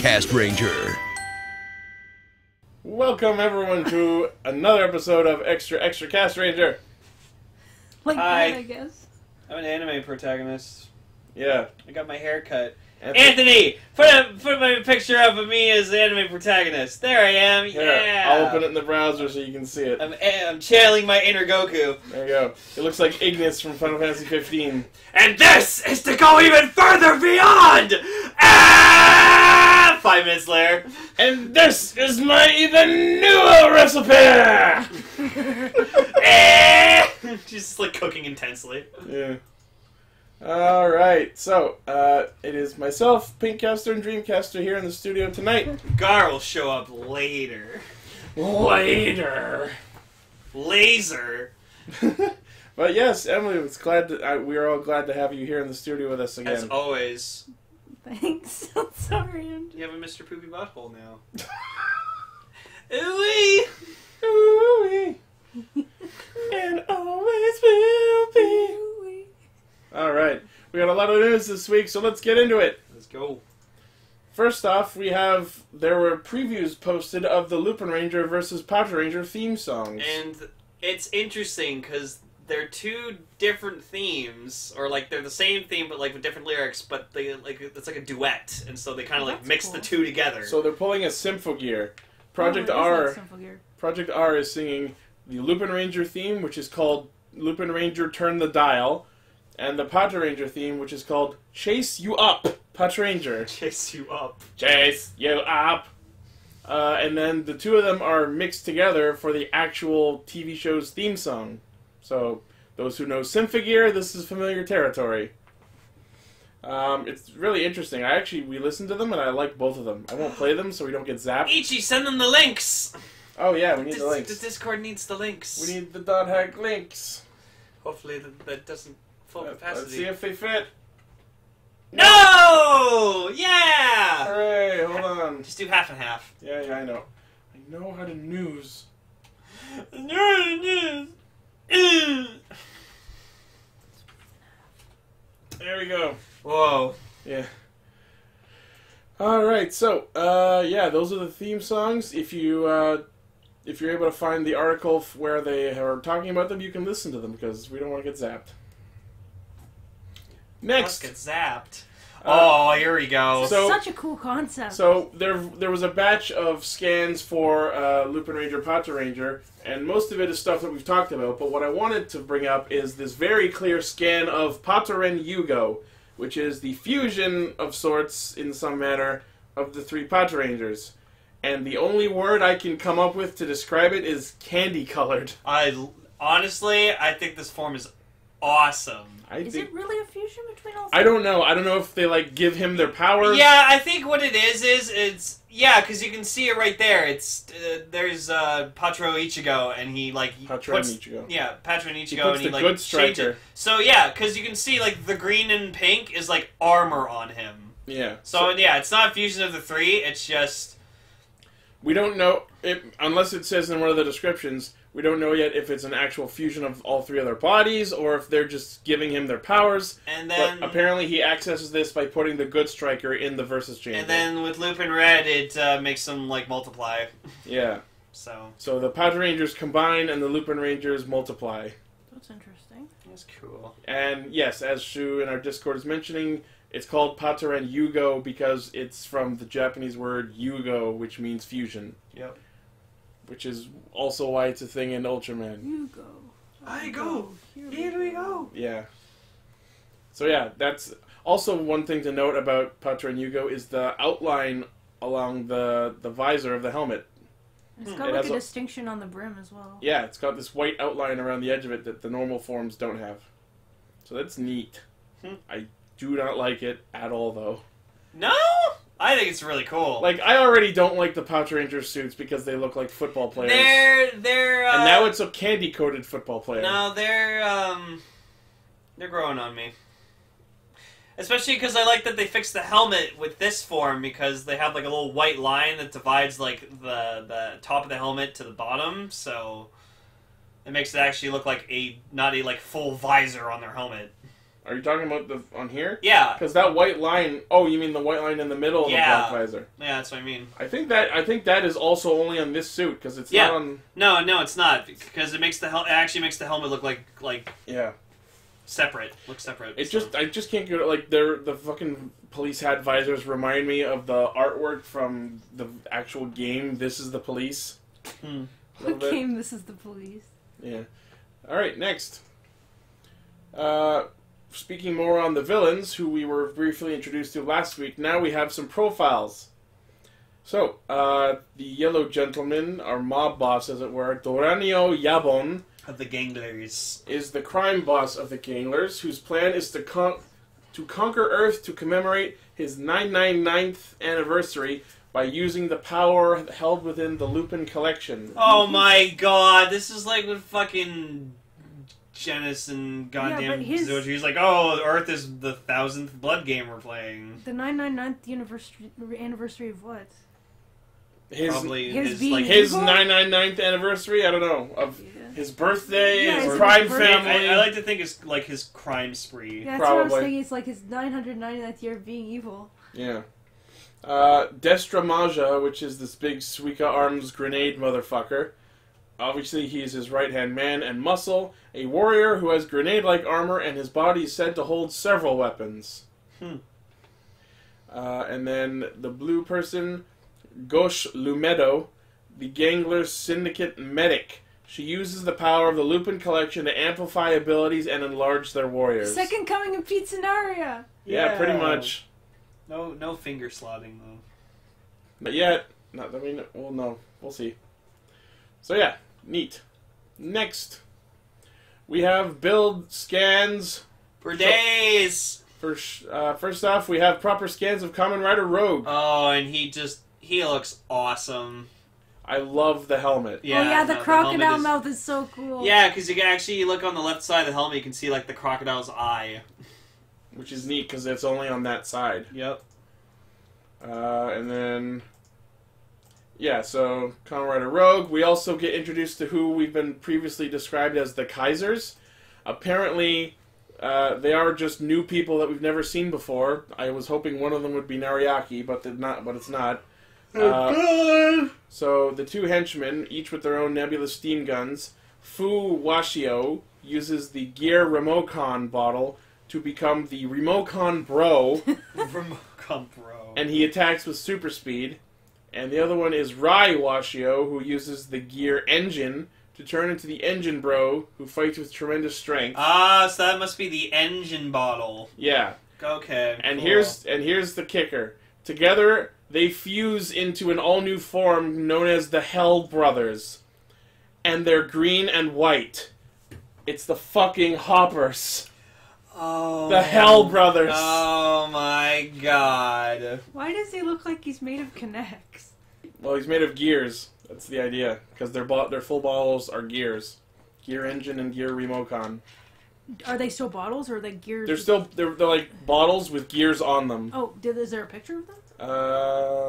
Castranger. Welcome everyone to another episode of Extra Castranger. Like Hi. that, I guess. I'm an anime protagonist. Yeah. I got my hair cut. Anthony! Put my picture up of me as the anime protagonist. There I am. Here, Yeah! I'll open it in the browser so you can see it. I'm channeling my inner Goku. There you go. It looks like Ignis from Final Fantasy 15. And this is to go even further beyond! 5 minutes later. And this is the new recipe! She's like cooking intensely. Yeah. Alright, so, it is myself, Pinkcaster and Dreamcaster here in the studio tonight. Gar will show up later. Later! Laser. But yes, Emily, it's we are all glad to have you here in the studio with us again. As always. Thanks. I'm sorry. You have a Mr. Poopy Butthole now. Ooh-wee! Ooh-wee. And always will be. Alright, we got a lot of news this week, so let's get into it. Let's go. First off, there were previews posted of the Lupin Ranger versus Power Ranger theme songs. And it's interesting because they're two different themes, or like they're the same theme but like with different lyrics, but they it's like a duet, and so they kind of like mix cool. the two together. So they're pulling a Symphogear. Project R is singing the Lupin Ranger theme, which is called Lupin Ranger Turn the Dial, and the Power Ranger theme, which is called Chase You Up, Power Ranger. Chase you up. Chase you up. And then the two of them are mixed together for the actual TV show's theme song. So, those who know Symphogear, this is familiar territory. It's really interesting. We listened to them, and I like both of them. I won't play them so we don't get zapped. Ichi, send them the links! Oh yeah, we need the links. The Discord needs the links. We need the .hack links. Hopefully that doesn't full capacity. Let's see if they fit. No! Yeah! Hooray, hold on. Just do half and half. Yeah, I know. I know how to news. There we go. Whoa. Yeah. Alright, so, yeah, those are the theme songs. If you're able to find the article where they are talking about them, you can listen to them, because we don't want to get zapped. Next! Let's get zapped. Oh, here we go. Such a cool concept. So, there was a batch of scans for Lupin Ranger, Power Ranger, and most of it is stuff that we've talked about, but what I wanted to bring up is this very clear scan of Patoran Yugo, which is the fusion of sorts, in some manner, of the three Power Rangers. And the only word I can come up with to describe it is candy-colored. Honestly, I think this form is awesome. Is it really a fusion between all three? I don't know. I don't know if they, like, give him their powers. Yeah, I think what it is it's... Yeah, because you can see it right there. It's... there's Patro Ichigo, and he, like... Patron Ichigo. Yeah, Patron Ichigo, He puts and he, the like, good striker. So, yeah, because you can see, like, the green and pink is, like, armor on him. Yeah. So, yeah, it's not a fusion of the three, it's just... We don't know, unless it says in one of the descriptions, we don't know yet if it's an actual fusion of all three of their bodies, or if they're just giving him their powers. And then... But apparently he accesses this by putting the good striker in the Versus chamber. And then with Lupin Red, it makes them, like, multiply. Yeah. So the Power Rangers combine, and the Lupin Rangers multiply. That's interesting. That's cool. And yes, as Shu in our Discord is mentioning, it's called Patoran Yugo because it's from the Japanese word Yugo, which means fusion. Yep. Which is also why it's a thing in Ultraman. You go. I go. Here we go. Yeah. So yeah, that's also one thing to note about Patoran Yugo is the outline along the visor of the helmet. It's got like a distinction on the brim as well. Yeah, it's got this white outline around the edge of it that the normal forms don't have. So that's neat. I do not like it at all, though. No? I think it's really cool. Like, I already don't like the Power Ranger suits because they look like football players. They're and now it's a candy-coated football player. No, they're growing on me. Especially because I like that they fixed the helmet with this form because they have like a little white line that divides like the top of the helmet to the bottom, so it makes it actually look like not a like full visor on their helmet. Are you talking about the on here? Yeah. Because that white line... Oh, you mean the white line in the middle of the black visor? Yeah, that's what I mean. I think that is also only on this suit, because it's not on... No, it's not. Because it makes it actually makes the helmet look like yeah. Separate. Looks separate. I just can't get it. Like, the fucking police hat visors remind me of the artwork from the actual game, This Is the Police. What game, This Is the Police? Yeah. Alright, next. Speaking more on the villains, who we were briefly introduced to last week, now we have some profiles. So, the Yellow Gentleman, our mob boss, as it were, Doranio Yabon, of the Ganglers, is the crime boss of the Ganglers, whose plan is to conquer Earth to commemorate his 999th anniversary by using the power held within the Lupin collection. Oh my god, this is like with fucking Genis and goddamn Zoji. He's like, oh, Earth is the 1000th blood game we're playing. The 999th anniversary of what? His 999th anniversary? I don't know. Of his birthday, his crime family. I like to think it's like his crime spree. Yeah, that's what I was thinking. It's like his 999th year of being evil. Yeah. Destra Maja, which is this big Suika Arms grenade motherfucker. Obviously, he's his right-hand man and muscle, a warrior who has grenade-like armor, and his body is said to hold several weapons. And then the blue person, Gosh Lumedo, the Gangler Syndicate medic. She uses the power of the Lupin collection to amplify abilities and enlarge their warriors. Second coming of Pizzenaria! Yeah, pretty much. No finger slotting, though. Not yet. Well, no. We'll see. So yeah. Neat. Next, we have build scans for days. First off, we have proper scans of Kamen Rider Rogue. Oh, and he looks awesome. I love the helmet. Yeah, the crocodile mouth is so cool. Yeah, because you can actually look on the left side of the helmet, you can see like the crocodile's eye, which is neat because it's only on that side. Yep. And then. Yeah, so Kamen Rider Rogue. We also get introduced to who we've been previously described as the Kaisers. Apparently, they are just new people that we've never seen before. I was hoping one of them would be Nariaki, but it's not. So the two henchmen, each with their own nebulous steam guns. Fu Washio uses the Gear Remocon bottle to become the Remocon Bro. Remocon Bro. And he attacks with super speed. And the other one is Rai Washio, who uses the Gear Engine to turn into the Engine Bro, who fights with tremendous strength. Ah, so that must be the engine bottle. Yeah. Okay. And cool. here's the kicker. Together, they fuse into an all-new form known as the Hell Brothers. And they're green and white. It's the fucking Hoppers. Oh. The Hell Brothers. Oh my god. Why does he look like he's made of connects? Well, he's made of gears. That's the idea. Because their full bottles are gears. Gear Engine and Gear Remocon. Are they still bottles or are they gears? They're like bottles with gears on them. Oh, is there a picture of them?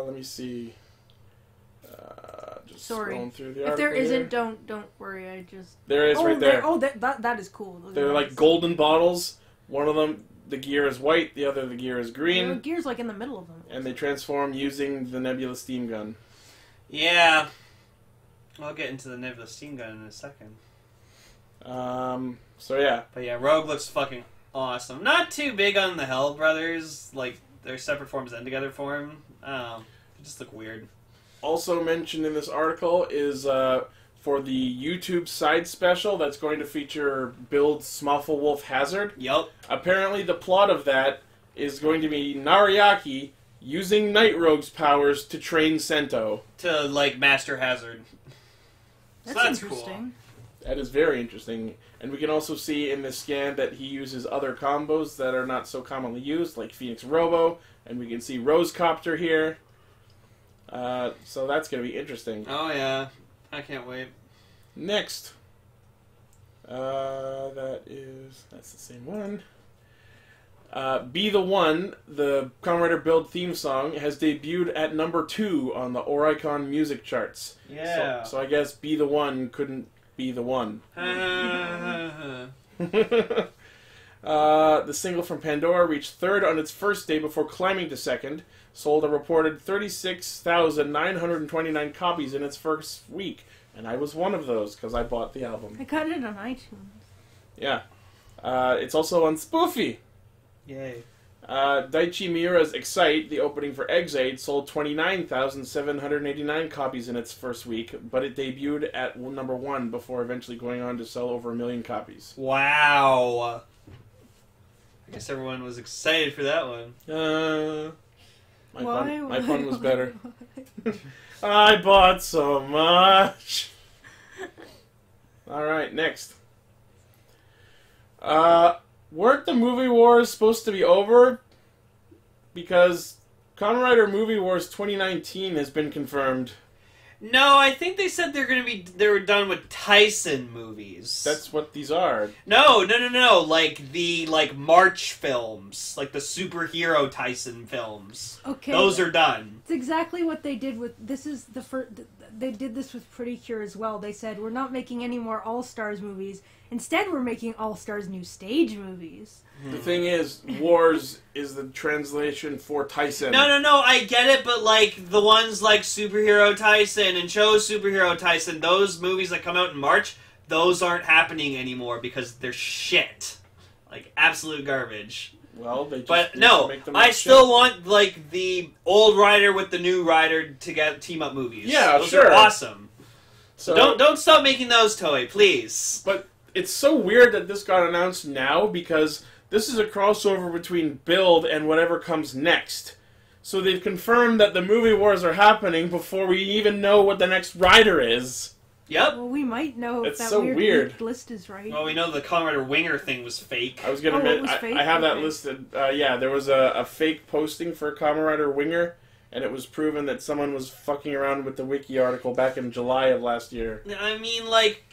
Let me see. Just Sorry. scrolling through the if article there isn't, here. don't worry. I just there is right there. That is cool. They're like golden bottles. One of them, the gear is white. The other, the gear is green. The gear's like in the middle of them. And they transform using the Nebula Steam Gun. Yeah. I'll get into the Nebula Steam Gun in a second. So yeah. But yeah, Rogue looks fucking awesome. Not too big on the Hell Brothers, like their separate forms and together form. They just look weird. Also mentioned in this article is for the YouTube side special that's going to feature Build Smufflewolf Hazard. Yup. Apparently the plot of that is going to be Nariaki using Night Rogue's powers to train Sento. To, like, Master Hazard. That's interesting. Cool. That is very interesting. And we can also see in this scan that he uses other combos that are not so commonly used, like Phoenix Robo, and we can see Rose Copter here. So that's going to be interesting. Oh, yeah. I can't wait. Next. That's the same one. Be the One, the Kamen Rider Build theme song, has debuted at number 2 on the Oricon music charts. Yeah. So I guess Be the One couldn't be the one. The single from Pandora reached third on its first day before climbing to second. Sold a reported 36,929 copies in its first week. And I was one of those, because I bought the album. I got it on iTunes. Yeah. It's also on Spoofy. Yay. Daichi Miura's Excite, the opening for Exade, sold 29,789 copies in its first week, but it debuted at number 1 before eventually going on to sell over 1 million copies. Wow. I guess everyone was excited for that one. My fun was better. I bought so much. Alright, next. Weren't the movie wars supposed to be over? Because Kamen Rider Movie Wars 2019 has been confirmed. No, I think they said they were done with Tyson movies. That's what these are. No. Like the March films, like the superhero Tyson films. Okay. Those are done. It's exactly what they did with this is the first. They did this with Pretty Cure as well. They said we're not making any more All Stars movies. Instead, we're making All Stars new stage movies. The thing is, Wars is the translation for Tyson. No, I get it, but like the ones like Superhero Tyson and Show Superhero Tyson, those movies that come out in March, those aren't happening anymore because they're shit. Like absolute garbage. Well, they just but need to no, make them I look still shit. want like the old Rider with the new Rider to get team up movies. Yeah, those sure. are awesome. So Don't stop making those, Toei, please. But it's so weird that this got announced now because this is a crossover between Build and whatever comes next. So they've confirmed that the movie wars are happening before we even know what the next rider is. Yep. Well, we might know if It's that so weird weird. list is right. Well, we know the Kamen Rider Winger thing was fake. I was gonna Oh, admit, it was fake? I have that Okay. listed. Yeah, there was a fake posting for Kamen Rider Winger, and it was proven that someone was fucking around with the wiki article back in July of last year. I mean, like,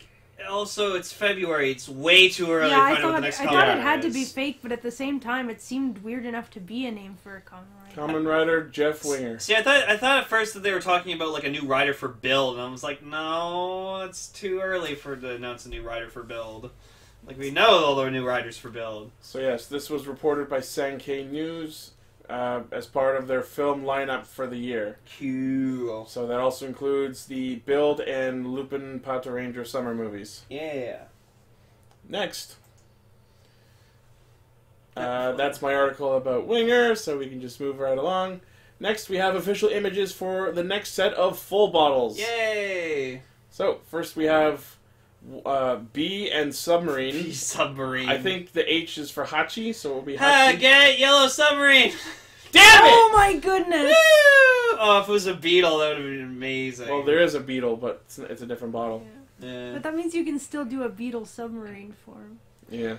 also, it's February. It's way too early Yeah, to I find out what the thought next I Kamen thought it Rider had to is. be fake, but at the same time, it seemed weird enough to be a name for a Kamen Rider. Kamen Rider Jeff Winger. See, I thought at first that they were talking about like a new rider for Build, and I was like, no, it's too early to announce a new rider for Build. Like we know all the new riders for Build. So yes, this was reported by Sankei News as part of their film lineup for the year. Cool. So that also includes the Build and Lupin Pato Ranger summer movies. Yeah. Next. That's my article about Winger, so we can just move right along. Next, we have official images for the next set of full bottles. Yay! So, first we have B and Submarine. Submarine. I think the H is for Hachi, so it will be Ha! Hachi. Get it, Yellow Submarine! Damn it! Oh my goodness! Woo! Oh, if it was a beetle, that would have been amazing. Well, there is a beetle, but it's a different bottle. Yeah. But that means you can still do a Beetle submarine form. Yeah.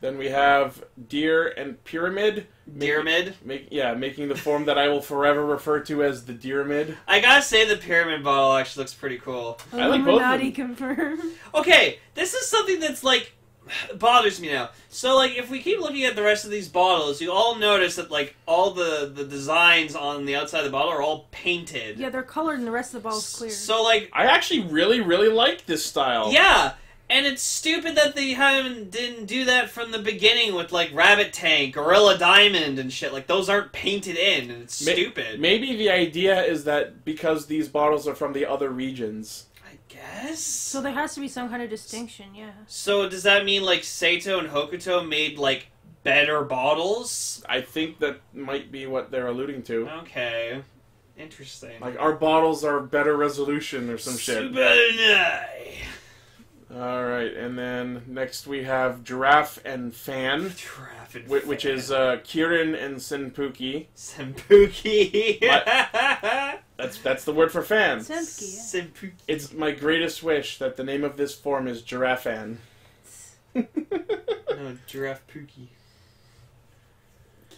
Then we have Deer and Pyramid. Pyramid? Making the form that I will forever refer to as the Pyramid. I gotta say the Pyramid bottle actually looks pretty cool. I like both of Illuminati them. confirmed. Okay, this is something that's like bothers me now. So like if we keep looking at the rest of these bottles, you all notice that like all the designs on the outside of the bottle are all painted. Yeah, they're colored and the rest of the bottle's clear. So like I actually really, really like this style. yeah, and it's stupid that they didn't do that from the beginning with like Rabbit Tank, Gorilla Diamond, and shit. Like those aren't painted in, and it's stupid. Maybe the idea is that because these bottles are from the other regions. I guess. So there has to be some kind of distinction, yeah. So does that mean like Sato and Hokuto made like better bottles? I think that might be what they're alluding to. Okay. Interesting. Like, our bottles are better resolution or some shit. Subanai. Alright, and then next we have Giraffe and Fan, which is Kirin and Senpuki. Senpuki. That's the word for fan. Senski, yeah. Senpuki. It's my greatest wish that the name of this form is Giraffe-an. No, Giraffe Pookie.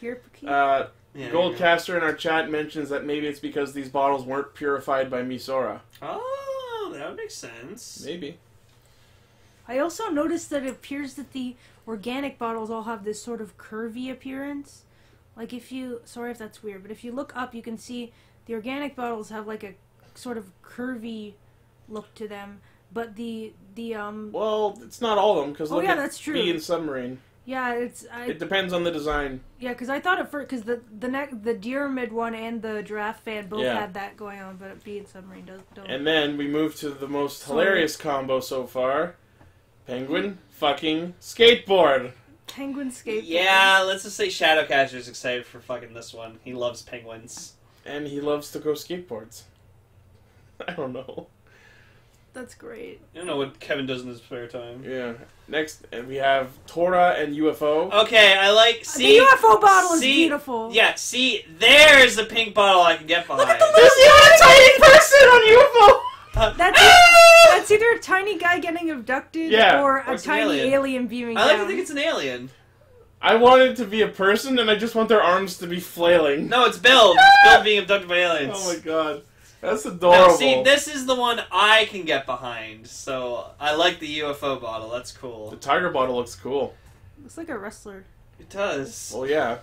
Kirpuki? Yeah, Goldcaster in our chat mentions that maybe it's because these bottles weren't purified by Misora. Oh, that would make sense. Maybe. I also noticed that it appears that the organic bottles all have this sort of curvy appearance. Like if you, sorry if that's weird, but if you look up, you can see the organic bottles have like a sort of curvy look to them. But Well, it's not all of them, because Oh, look yeah, at that's true. B and Submarine. Yeah, It depends on the design. Yeah, because I thought at first, because the Pyramid one and the Giraffe fan both Yeah. had that going on, but Bee and Submarine don't. And then we move to the most hilarious combo so far. Penguin fucking skateboard. Penguin skateboard. Yeah, let's just say Shadowcaster's excited for fucking this one. He loves penguins. And he loves to go skateboards. I don't know. That's great. I don't know what Kevin does in his spare time. Yeah. Next, we have Tora and UFO. Okay, I like... See, the UFO bottle is beautiful. Yeah, see, there's a pink bottle I can get behind. Look at the There's a tiny person on UFO! That's either a tiny guy getting abducted or a it's an tiny alien beaming down. I like to think it's an alien. I want it to be a person, and I just want their arms to be flailing. No, it's Bill. It's Bill being abducted by aliens. Oh my god. That's adorable. No, see, this is the one I can get behind, so I like the UFO bottle. That's cool. The tiger bottle looks cool. Looks like a wrestler. It does. Well, yeah.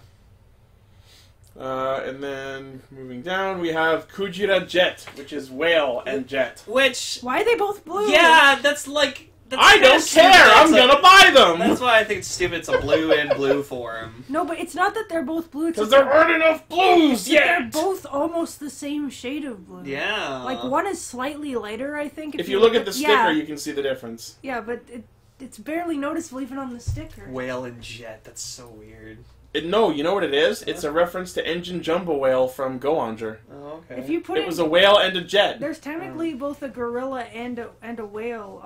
And then, moving down, we have Kujira Jet, which is whale and jet. Which... Why are they both blue? Yeah, that's like... That's I don't care! I'm gonna buy them! That's why I think it's stupid. It's a blue and blue for him. No, but it's not that they're both blue. Because there aren't enough blues yet! They're both almost the same shade of blue. Yeah. Like, one is slightly lighter, I think. If you look at the sticker, you can see the difference. Yeah, but it's barely noticeable even on the sticker. Whale and jet. That's so weird. No, you know what it is? It's a reference to Engine Jumbo Whale from Go-Onger. Oh, okay. If you put it was a whale and a jet. There's technically both a gorilla and a whale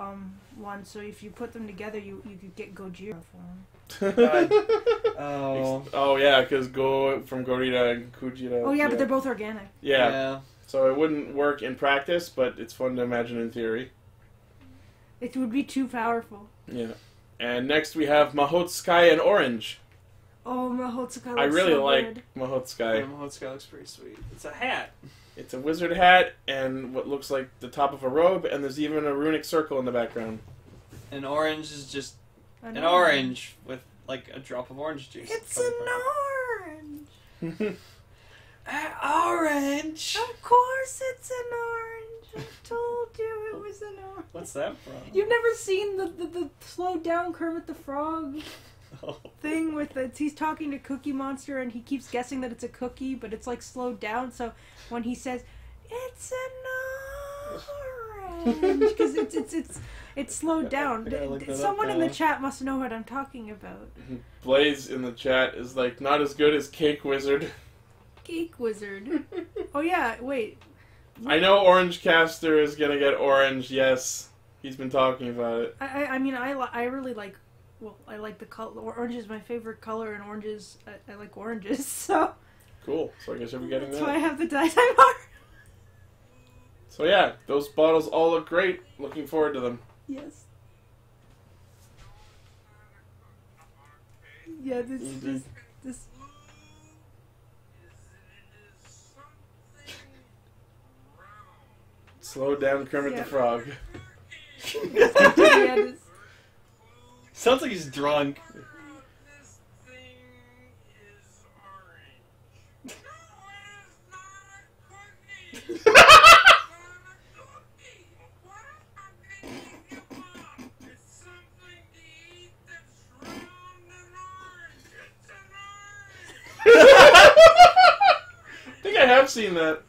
one, so if you put them together, you could get Gojira for them. Oh yeah, because Go from Gorilla and Kujira. Oh yeah, but they're both organic. Yeah. So it wouldn't work in practice, but it's fun to imagine in theory. It would be too powerful. Yeah. And next we have Mahotsky and Orange. Oh, Mahotsky looks I really so like good. Mahotsky. Yeah, Mahotsky looks pretty sweet. It's a hat. It's a wizard hat and what looks like the top of a robe, and there's even a runic circle in the background. And orange is just an orange with like a drop of orange juice. It's an orange. Orange. Of course, it's an orange. I told you it was an orange. What's that from? You've never seen the slowed down Kermit the Frog thing with he's talking to Cookie Monster and he keeps guessing that it's a cookie, but it's like slowed down. So when he says it's an orange, because it's slowed down. Someone in the chat must know what I'm talking about. Blaze in the chat is like, not as good as Cake Wizard. Cake Wizard. Oh yeah, wait. I know Orange Caster is gonna get orange. Yes, he's been talking about it. I mean I really like. Well, I like the color. Orange is my favorite color, and oranges. I like oranges. So cool. So I guess you'll be getting that's that. why I have the dye-dye bar. So yeah, those bottles all look great. Looking forward to them. Yes. Yeah, this. Slow down, Kermit the Frog. Yeah, this. Sounds like he's drunk. This thing is orange. No, it is not a cookie. It's something to eat that's round and orange. It's an orange. I think I have seen that.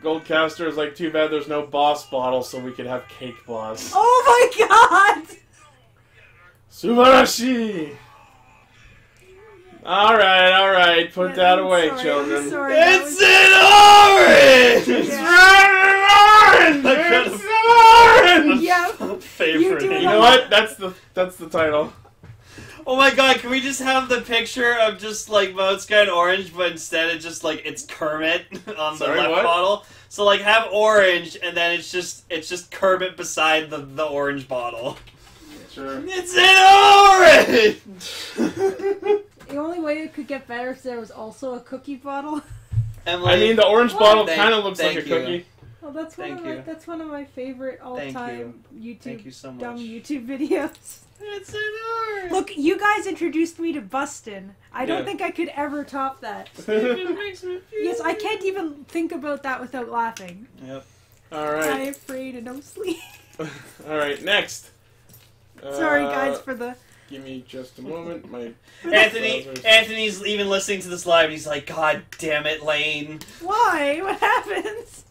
Goldcaster is like, too bad there's no boss bottle so we could have cake boss. Oh my god! Subarashi! Alright, put that away, children. It's an orange! It's an orange! Yeah. Favorite. You know what? That's the title. Oh my god, can we just have the picture of just like Mahotsky and orange, but instead it's just like it's Kermit on the left bottle? So like have orange and then it's just Kermit beside the orange bottle. Sure. It's an orange! The only way it could get better if there was also a cookie bottle. Emily, I mean, the orange bottle kind of looks like a cookie. Well, that's one of my favorite all-time YouTube so dumb YouTube videos. It's an orange! Look, you guys introduced me to Bustin'. I don't think I could ever top that. Yes, I can't even think about that without laughing. Yep. Alright. I'm afraid of no sleep. Alright, next. Sorry, guys, for the Give me just a moment. My Anthony's even listening to this live, and he's like, God damn it, Lane. Why? What happens?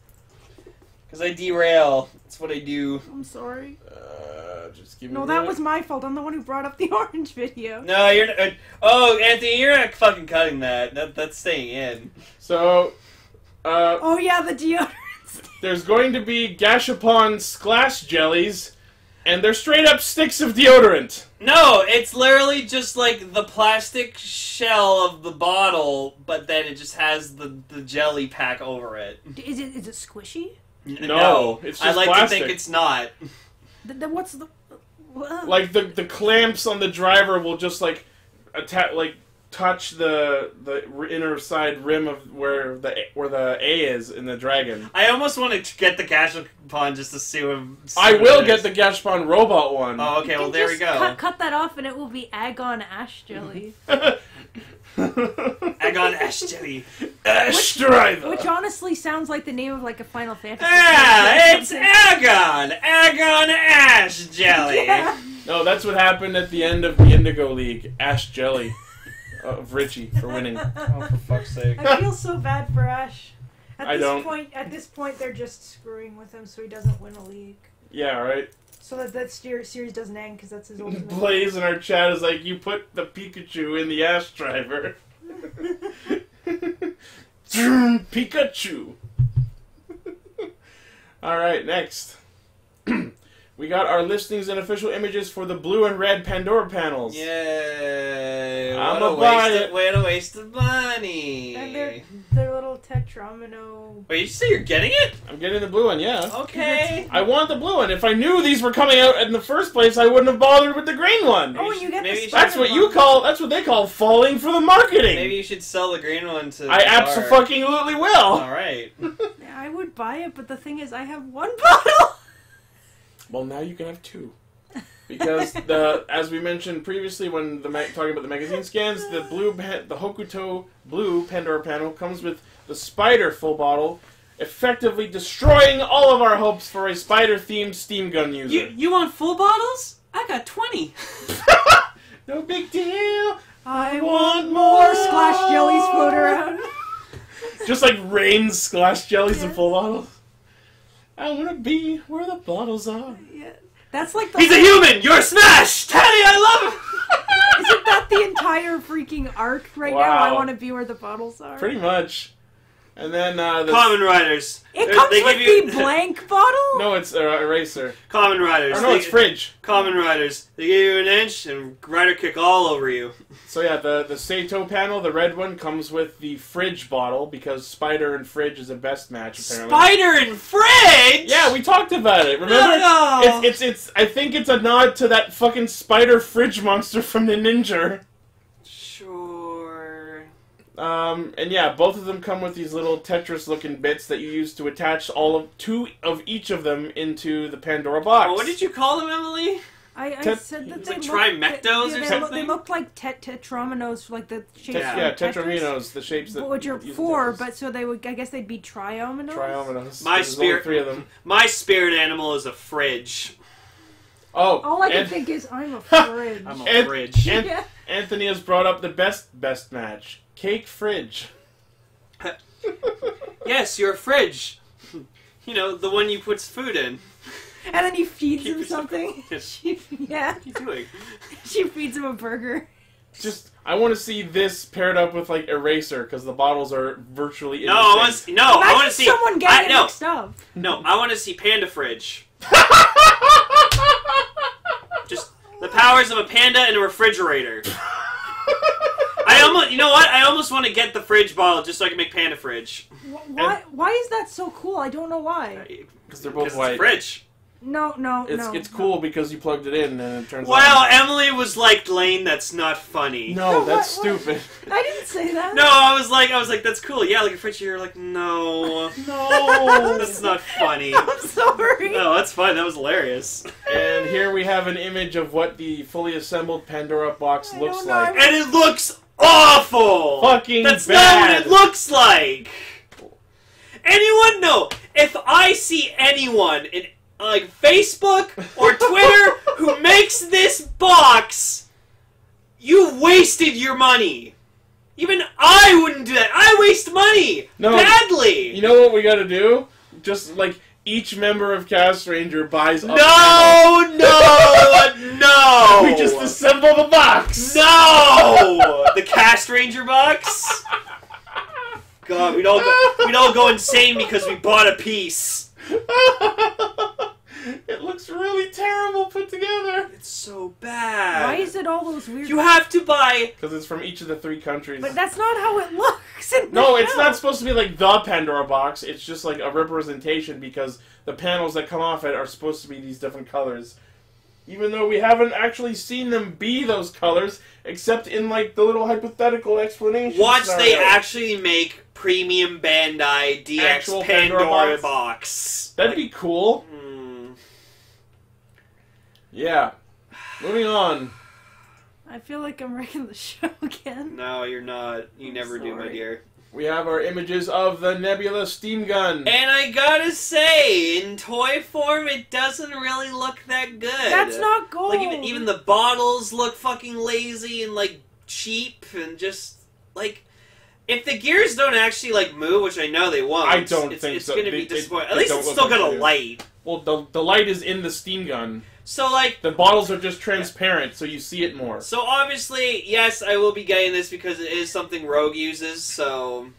Because I derail. That's what I do. I'm sorry. Just give me No, that was my fault. I'm the one who brought up the orange video. No, you're not. Oh, Anthony, you're not fucking cutting that. That's staying in. So, Oh yeah, the deodorant. there's going to be Gashapon Splash Jellies, and they're straight up sticks of deodorant. No, it's literally just like the plastic shell of the bottle, but then it just has the jelly pack over it. Is it squishy? No, it's just I like plastic. to think it's not. Then what's the? Like the clamps on the driver will just like touch the inner side rim of where the A is in the dragon. I almost want to get the Gashapon just to see him. I will get the Gashapon robot one. Oh, okay. Well, there we go. Cut that off, and it will be Agon Ash Jelly. Agon Ash Jelly. Ash Driver. Which honestly sounds like the name of like a Final Fantasy. Ah, it's Agon! Agon Ash Jelly! Yeah. No, that's what happened at the end of the Indigo League. Ash Jelly of Richie for winning. Oh, for fuck's sake. I feel so bad for Ash. I don't. At this point, they're just screwing with him so he doesn't win a league. Yeah, right. So that series doesn't end because that's his ultimate. Blaze in our chat is like, you put the Pikachu in the Ash Driver. Pikachu. Alright, next. We got our listings and official images for the blue and red Pandora panels. Yay! I'ma buy it. Way to waste of money. And their little Tetramino. Wait, you say you're getting it? I'm getting the blue one, yeah. Okay. I want the blue one. If I knew these were coming out in the first place, I wouldn't have bothered with the green one. Oh, and you get maybe the you That's what spider one. that's what they call falling for the marketing. Maybe you should sell the green one to. I abso-fucking-lutely will. All right. Yeah, I would buy it, but the thing is, I have one bottle. Well, now you can have two. Because as we mentioned previously when talking about the magazine scans, the Hokuto blue Pandora panel comes with the spider full bottle, effectively destroying all of our hopes for a spider-themed steam gun user. You want full bottles? I got 20. No big deal. I want more Splash Jellies float around. Just like rains Splash Jellies in Yes. full bottles. I want to be where the bottles are. Yeah. That's like the He's a human! You're Smash! Teddy, I love him! Isn't that the entire freaking arc right now? Wow. I want to be where the bottles are. Pretty much. And then the Common Riders. It comes They with give you- the blank bottle? No, it's Eraser. Common Riders. Or no, it's Fridge. Common Riders. They give you an inch and Rider kick all over you. So yeah, the Sato panel, the red one, comes with the Fridge bottle because Spider and Fridge is a best match apparently. Spider and Fridge? Yeah, we talked about it. Remember? No. It's. I think it's a nod to that fucking Spider Fridge monster from the Ninja. Sure. And yeah, both of them come with these little Tetris-looking bits that you use to attach two of each of them into the Pandora box. Oh, what did you call them, Emily? I said that It's they like looked... Trimectos or they something? looked like Tetraminos, like the shapes Yeah, of Tetris. Tetraminos, the shapes that. Which are use four, Tetris. but so they would... I guess they'd be Triominos? Triominos. My There's only spirit- 3 of them. My spirit animal is a fridge. Oh, All I can and- think is, I'm a fridge. I'm a And- fridge. and- Yeah. Anthony has brought up the best match. Cake Fridge. Yes, you're a fridge. You know, the one you put food in. And then he feeds Keep him yourself- something. Yes. Yeah. What are you doing? She feeds him a burger. Just, I want to see this paired up with like Eraser because the bottles are virtually in No, the I same. want to. No, I want Imagine to see. someone getting it no, mixed up. no, I want to see Panda Fridge. Just the powers of a panda and a refrigerator. You know what? I almost want to get the fridge bottle just so I can make Panda Fridge. Why is that so cool? I don't know why. Because they're both It's a white. fridge. No. It's cool because you plugged it in and it turns Wow, Emily was like, Lane, that's not funny. No, No, that's what? stupid. I didn't say that. No, I was like, that's cool. Yeah, like a fridge. You're like, no, No. that's not funny. I'm sorry. No, that's fine. That was hilarious. And here we have an image of what the fully assembled Pandora box I looks don't know. like. And it looks awful. Fucking That's bad. not what it looks like. Anyone know? If I see anyone in like Facebook or Twitter who makes this box, You wasted your money! Even I wouldn't do that! I waste money! No, badly! You know what we gotta do? Just, like, each member of Cast Ranger buys a panel. No! We just assemble the box! No! The Cast Ranger box? God, we'd all go insane because we bought a piece. It looks really terrible put together. It's so bad. Why is it all those weird... You have to buy... Because it's from each of the 3 countries. But that's not how it looks in the No, it's show. not supposed to be like the Pandora box. It's just like a representation because the panels that come off it are supposed to be these different colors. Even though we haven't actually seen them be those colors, except in like the little hypothetical explanation. Watch they scenario. actually make premium Bandai DX Actual Pandora Pandora box. That'd be cool. Yeah. Moving on. I feel like I'm wrecking the show again. No, you're not. You I'm never do, my sorry. dear. We have our images of the Nebula steam gun. And I gotta say, in toy form, it doesn't really look that good. That's not gold. Like, even the bottles look fucking lazy and, like, cheap and just, like... If the gears don't actually, like, move, which I know they won't... I don't think it's so. Gonna be They disappointing. At don't least it's look still like got they a do. light. Well, the light is in the steam gun. So, like... The bottles are just transparent, so you see it more. So, obviously, yes, I will be getting this because it is something Rogue uses, so...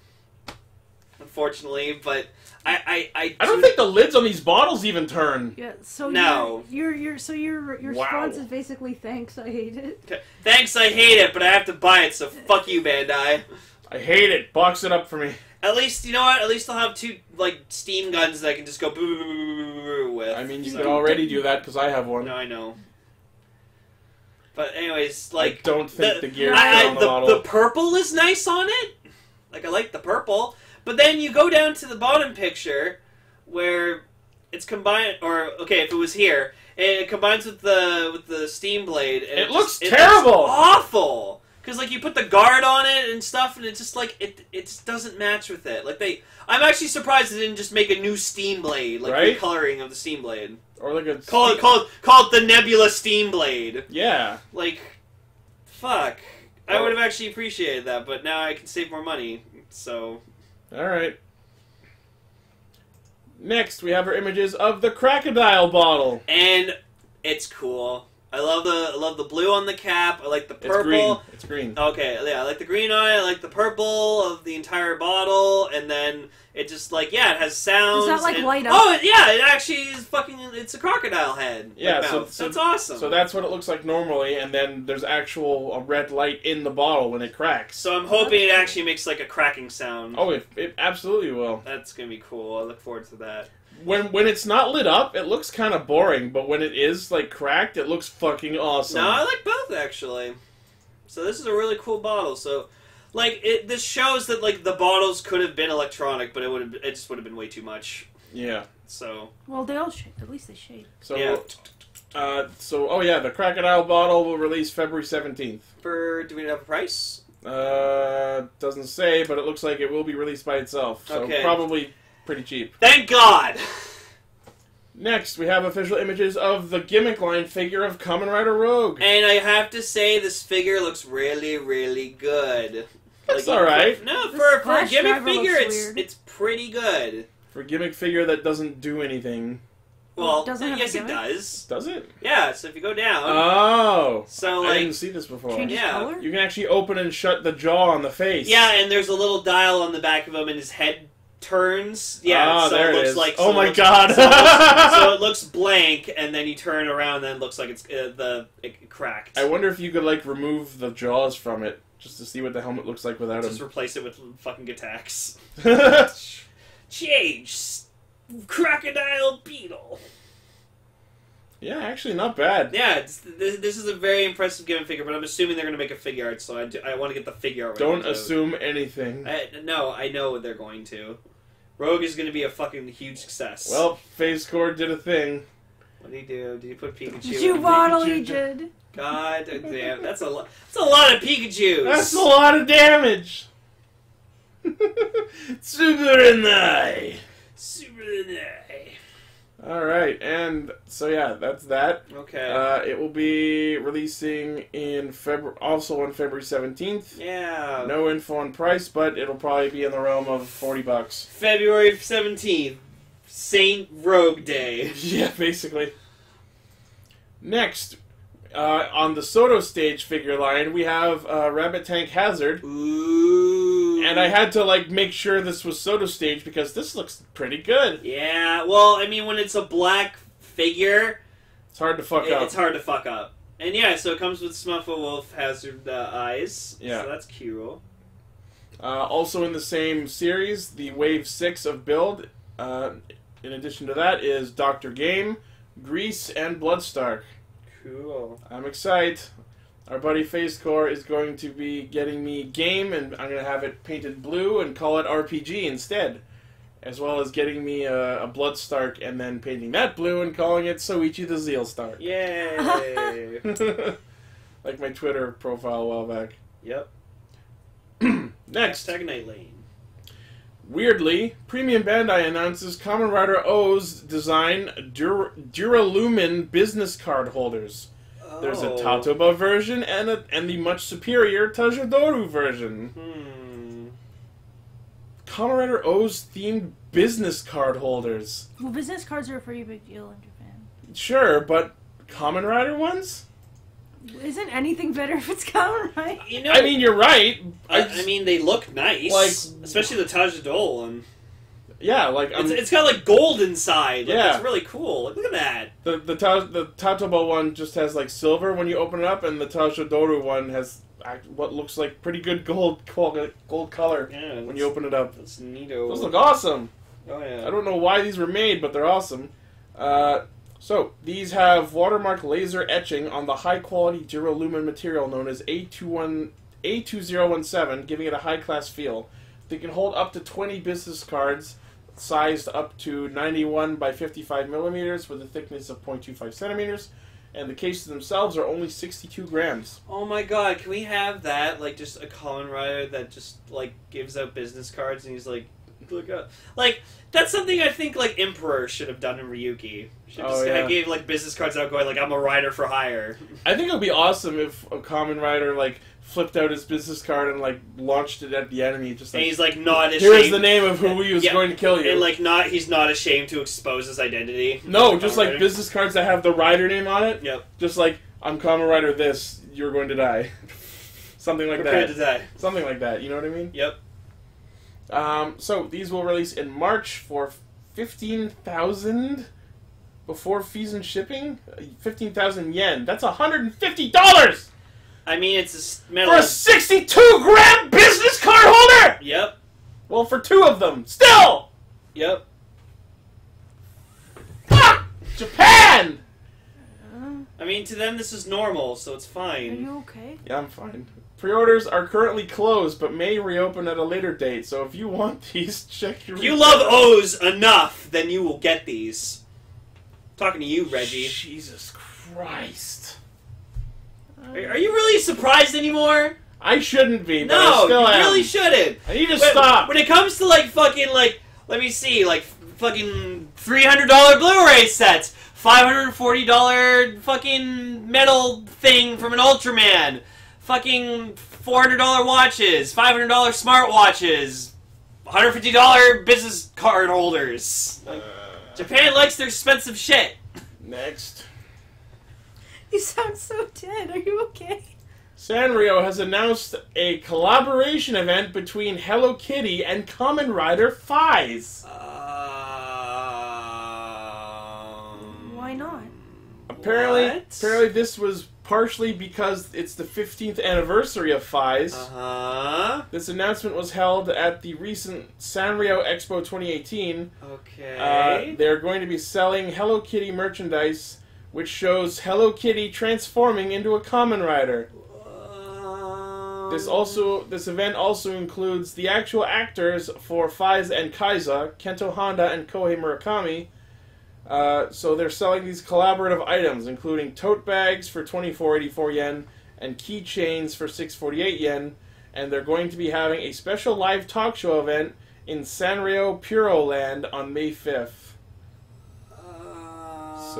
Unfortunately, but I don't think the lids on these bottles even turn. Yeah, so No. your Wow. response is basically thanks, I hate it. Thanks, I hate it, but I have to buy it, so fuck you, Bandai. I hate it. Box it up for me. At least, you know what? At least I'll have 2, like, steam guns that I can just go boo, boo, boo, boo, boo, boo with. I mean, you So- could already do that because I have one. No, I know. But anyways, like... I don't think the gear I- is on the bottle. The purple is nice on it. Like, I like the purple. But then you go down to the bottom picture where it's combined... Or, okay, if it was here, it combines with the steam blade. And It looks it terrible! looks awful! Because, like, you put the guard on it and stuff, and it's just, like, it just doesn't match with it. Like, I'm actually surprised they didn't just make a new steam blade. Like, Right? recoloring of the steam blade. Or like a... Call it the Nebula Steam Blade. Yeah. Like, fuck. I would have actually appreciated that, but now I can save more money, so... Alright. Next, we have our images of the Crocodile bottle. And it's cool. I love the blue on the cap. I like the purple. It's green. Okay, yeah, I like the green on it. I like the purple of the entire bottle, and then it just like it has sounds. Does that, like, and, light up? Oh yeah, it actually is fucking. It's a crocodile head. Yeah, like, so- mouth. so- That's awesome. So that's what it looks like normally, and then there's a red light in the bottle when it cracks. So I'm hoping it actually makes like a cracking sound. Oh, it absolutely will. That's gonna be cool. I look forward to that. When it's not lit up, it looks kind of boring, but when it is, like, cracked, it looks fucking awesome. No, I like both actually. So this is a really cool bottle. So, like, this shows that like the bottles could have been electronic, but it just would have been way too much. Yeah. So Well, they all shade. At least they shade. So, Yeah. oh yeah, the Crocodile bottle will release February 17th. do we have a price? Doesn't say, but it looks like it will be released by itself. So Okay. probably pretty cheap. Thank God. Next, we have official images of the gimmick line figure of Kamen Rider Rogue. And I have to say, this figure looks really, really good. That's alright. No, This for a Flash gimmick driver figure, looks it's weird. it's pretty good. For a gimmick figure that doesn't do anything. Well, Doesn't have a yes, it gimmick? does. Does it? Yeah. So if you go down, Oh! so I like didn't see this before. Changes Yeah. color? You can actually open and shut the jaw on the face. yeah, and there's a little dial on the back of him, and his head turns. Yeah, Ah, so there it it looks is. like. Oh so my it looks- god! so it looks blank, and then you turn around, and it looks like it's it cracked. I wonder if you could, like, remove the jaws from it, just to see what the helmet looks like without Just him. replace it with fucking attacks. Yeah, Change crocodile beetle. actually not bad. Yeah, this is a very impressive gimmick figure, but I'm assuming they're going to make a figure art, so I want to get the figure art. Don't assume anything. No, I know they're going to. Rogue is going to be a fucking huge success. Well, Phase Core did a thing. What did he do? Did he put Pikachu? You in? bottle Pikachu. he did. God damn, that's a lot. That's a lot of Pikachu's. That's a lot of damage! Super in the eye. Super nice. All right, and so yeah, that's that. Okay. It will be releasing in also on February 17th. Yeah. No info on price, but it'll probably be in the realm of $40. February 17th, Saint Rogue Day. Yeah, basically. Next, on the Soto Stage figure line, we have Rabbit Tank Hazard. Ooh. And I had to, like, make sure this was Soto Stage because this looks pretty good. Yeah, well, I mean, when it's a black figure, It's hard to fuck up. it's hard to fuck up. And yeah, so it comes with Smuffle Wolf Hazard eyes. Yeah. So that's cool. Also in the same series, the Wave 6 of Build, in addition to that, is Dr. Game, Grease, and Bloodstark. Cool. I'm excited. Our buddy FaceCore is going to be getting me Game, and I'm going to have it painted blue and call it RPG instead. As well as getting me a Bloodstark and then painting that blue and calling it Soichi the Zealstark. Yay! Like my Twitter profile a while back. Yep. Next. Hashtag Night Lane. Weirdly, Premium Bandai announces Kamen Rider O's design Duralumin business card holders. There's a Tatoba version and the much superior Tajodoru version. Kamen Rider O's themed business card holders. Well, business cards are a pretty big deal in Japan. Sure, but Kamen Rider ones? Isn't anything better if it's Kamen Rider? You know, I mean, you're right. I mean, they look nice. Like- especially the Tajadol one. Yeah, like It's got like gold inside. Like, Yeah. It's really cool. Like, look at that. the Tatoba one just has like silver when you open it up, and the Tajodoru one has what looks like pretty good gold color Yeah. when you open it up. That's neato. Those look awesome. Oh yeah. I don't know why these were made, but they're awesome. So, these have watermark laser etching on the high-quality Duralumin material known as A2017, giving it a high-class feel. They can hold up to 20 business cards, sized up to 91 by 55 millimeters, with a thickness of 0.25 centimeters, and the cases themselves are only 62 grams. Oh my god, can we have that? Like, just a Kamen Rider that just, like, gives out business cards and he's like, look up. Like, that's something I think, like, Emperor should have done in Ryuki. Should have just gave, like, business cards out going, like, I'm a rider for hire. I think it would be awesome if a Kamen Rider, like, flipped out his business card and, like, launched it at the enemy. Just like, And he's, like, not ashamed. here's the name of who he was Yeah, going to kill you. And, like, he's not ashamed to expose his identity. No, just Kamen like Rider. business cards that have the rider name on it. Yep. Just like, I'm Kamen Rider this, you're going to die. Something like Prepare that. to die. Something like that, you know what I mean? Yep. So, these will release in March for 15,000 before fees and shipping. 15,000 yen. That's $150! I mean, it's a metal. For a 62-gram business card holder! Yep. Well, for two of them. Still! Yep. Fuck! Japan! I mean, to them, this is normal, so it's Are fine. you okay? Yeah, I'm fine. Pre-orders are currently closed, but may reopen at a later date, so if you want these, check your... If you love O's enough, then you will get these. Talking to you, Reggie. Jesus Christ. Are you really surprised anymore? I shouldn't be, but I No, still you am. really shouldn't. I need to But stop. When it comes to, like, fucking, like, let me see, like, fucking $300 Blu-ray sets, $540 fucking metal thing from an Ultraman, fucking $400 watches, $500 smartwatches, $150 business card holders. Like, Japan likes their expensive shit. Next. You sound so dead. Are you okay? Sanrio has announced a collaboration event between Hello Kitty and Kamen Rider Fies. Why not? Apparently this was partially because it's the 15th anniversary of Fies. Uh-huh. This announcement was held at the recent Sanrio Expo 2018. Okay. They're going to be selling Hello Kitty merchandise, which shows Hello Kitty transforming into a Kamen Rider. This event also includes the actual actors for Fies and Kaiza, Kento Honda and Kohei Murakami. So they're selling these collaborative items, including tote bags for 2484 yen and keychains for 648 yen. And they're going to be having a special live talk show event in Sanrio Puro Land on May 5th.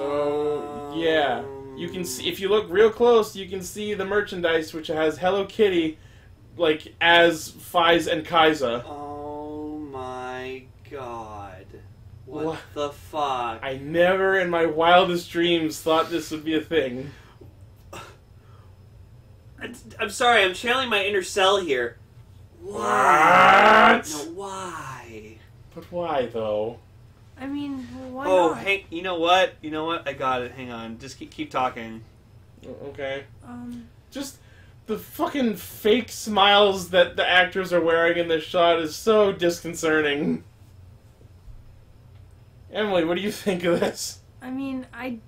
So, yeah. You can see, if you look real close, you can see the merchandise which has Hello Kitty, like, as Fies and Kaiza. Oh my god. What? What the fuck? I never in my wildest dreams thought this would be a thing. I'm sorry, I'm channeling my inner cell here. What? No, why? But why, though? I mean, why Oh, not? hey, you know what? You know what? I got it. Hang on. Just keep talking. Okay. Um, Just the fucking fake smiles that the actors are wearing in this shot is so disconcerting. Emily, what do you think of this? I mean, I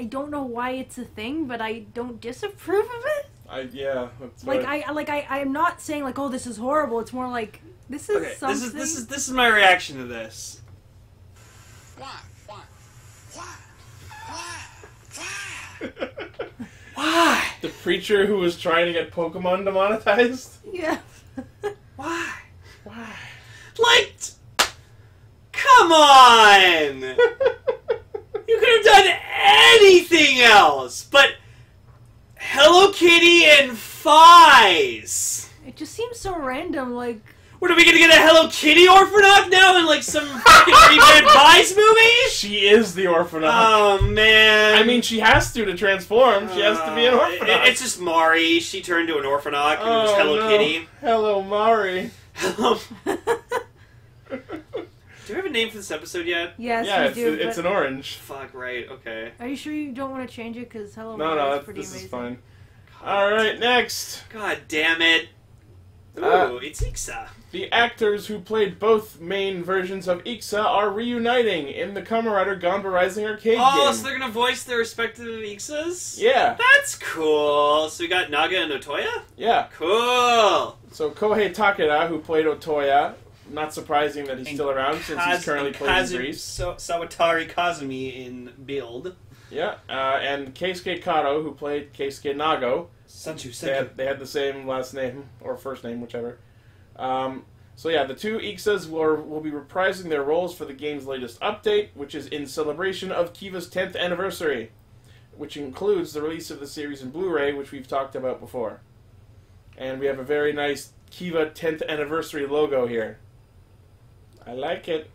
don't know why it's a thing, but I don't disapprove of it. Yeah, that's Like what I'm not saying like, oh, this is horrible. It's more like this is Okay, something. this is my reaction to this. Why? The preacher who was trying to get Pokemon demonetized? Yeah. Why? Why? Like, come on! You could have done anything else, but Hello Kitty and Fies. It just seems so random. Like, What, are we gonna get a Hello Kitty Orphanoch now in like some fucking reboot Fies movie? She is the Orphanoch. Oh man! I mean, she has to transform. She has to be an Orphanoch. It's just Mari. She turned to an Orphanoch and it was Hello no. Kitty. Hello, Mari. Hello. Do we have a name for this episode yet? yes, Yeah, we do. it's but an orange. Fuck, right, okay. are you sure you don't want to change it? Because Hello No, Mari is no, pretty this amazing. is fine. Alright, next. God damn it. Ooh, it's Ixa. The actors who played both main versions of Ixa are reuniting in the Kamen Rider Ganba Rising arcade Oh, game. so they're gonna voice their respective Ixas? Yeah, That's cool. So we got Naga and Otoya? yeah. Cool. So Kohei Takeda, who played Otoya, not surprising that he's still around since he's currently playing in Greece. Sawatari Kazumi in Build. Yeah, and Keisuke Kato, who played Keisuke Nago. Sanchu. They had the same last name, or first name, whichever. So yeah, the two Ixas will be reprising their roles for the game's latest update, which is in celebration of Kiva's 10th anniversary, which includes the release of the series in Blu-ray, which we've talked about before. And we have a very nice Kiva 10th anniversary logo here. I like it.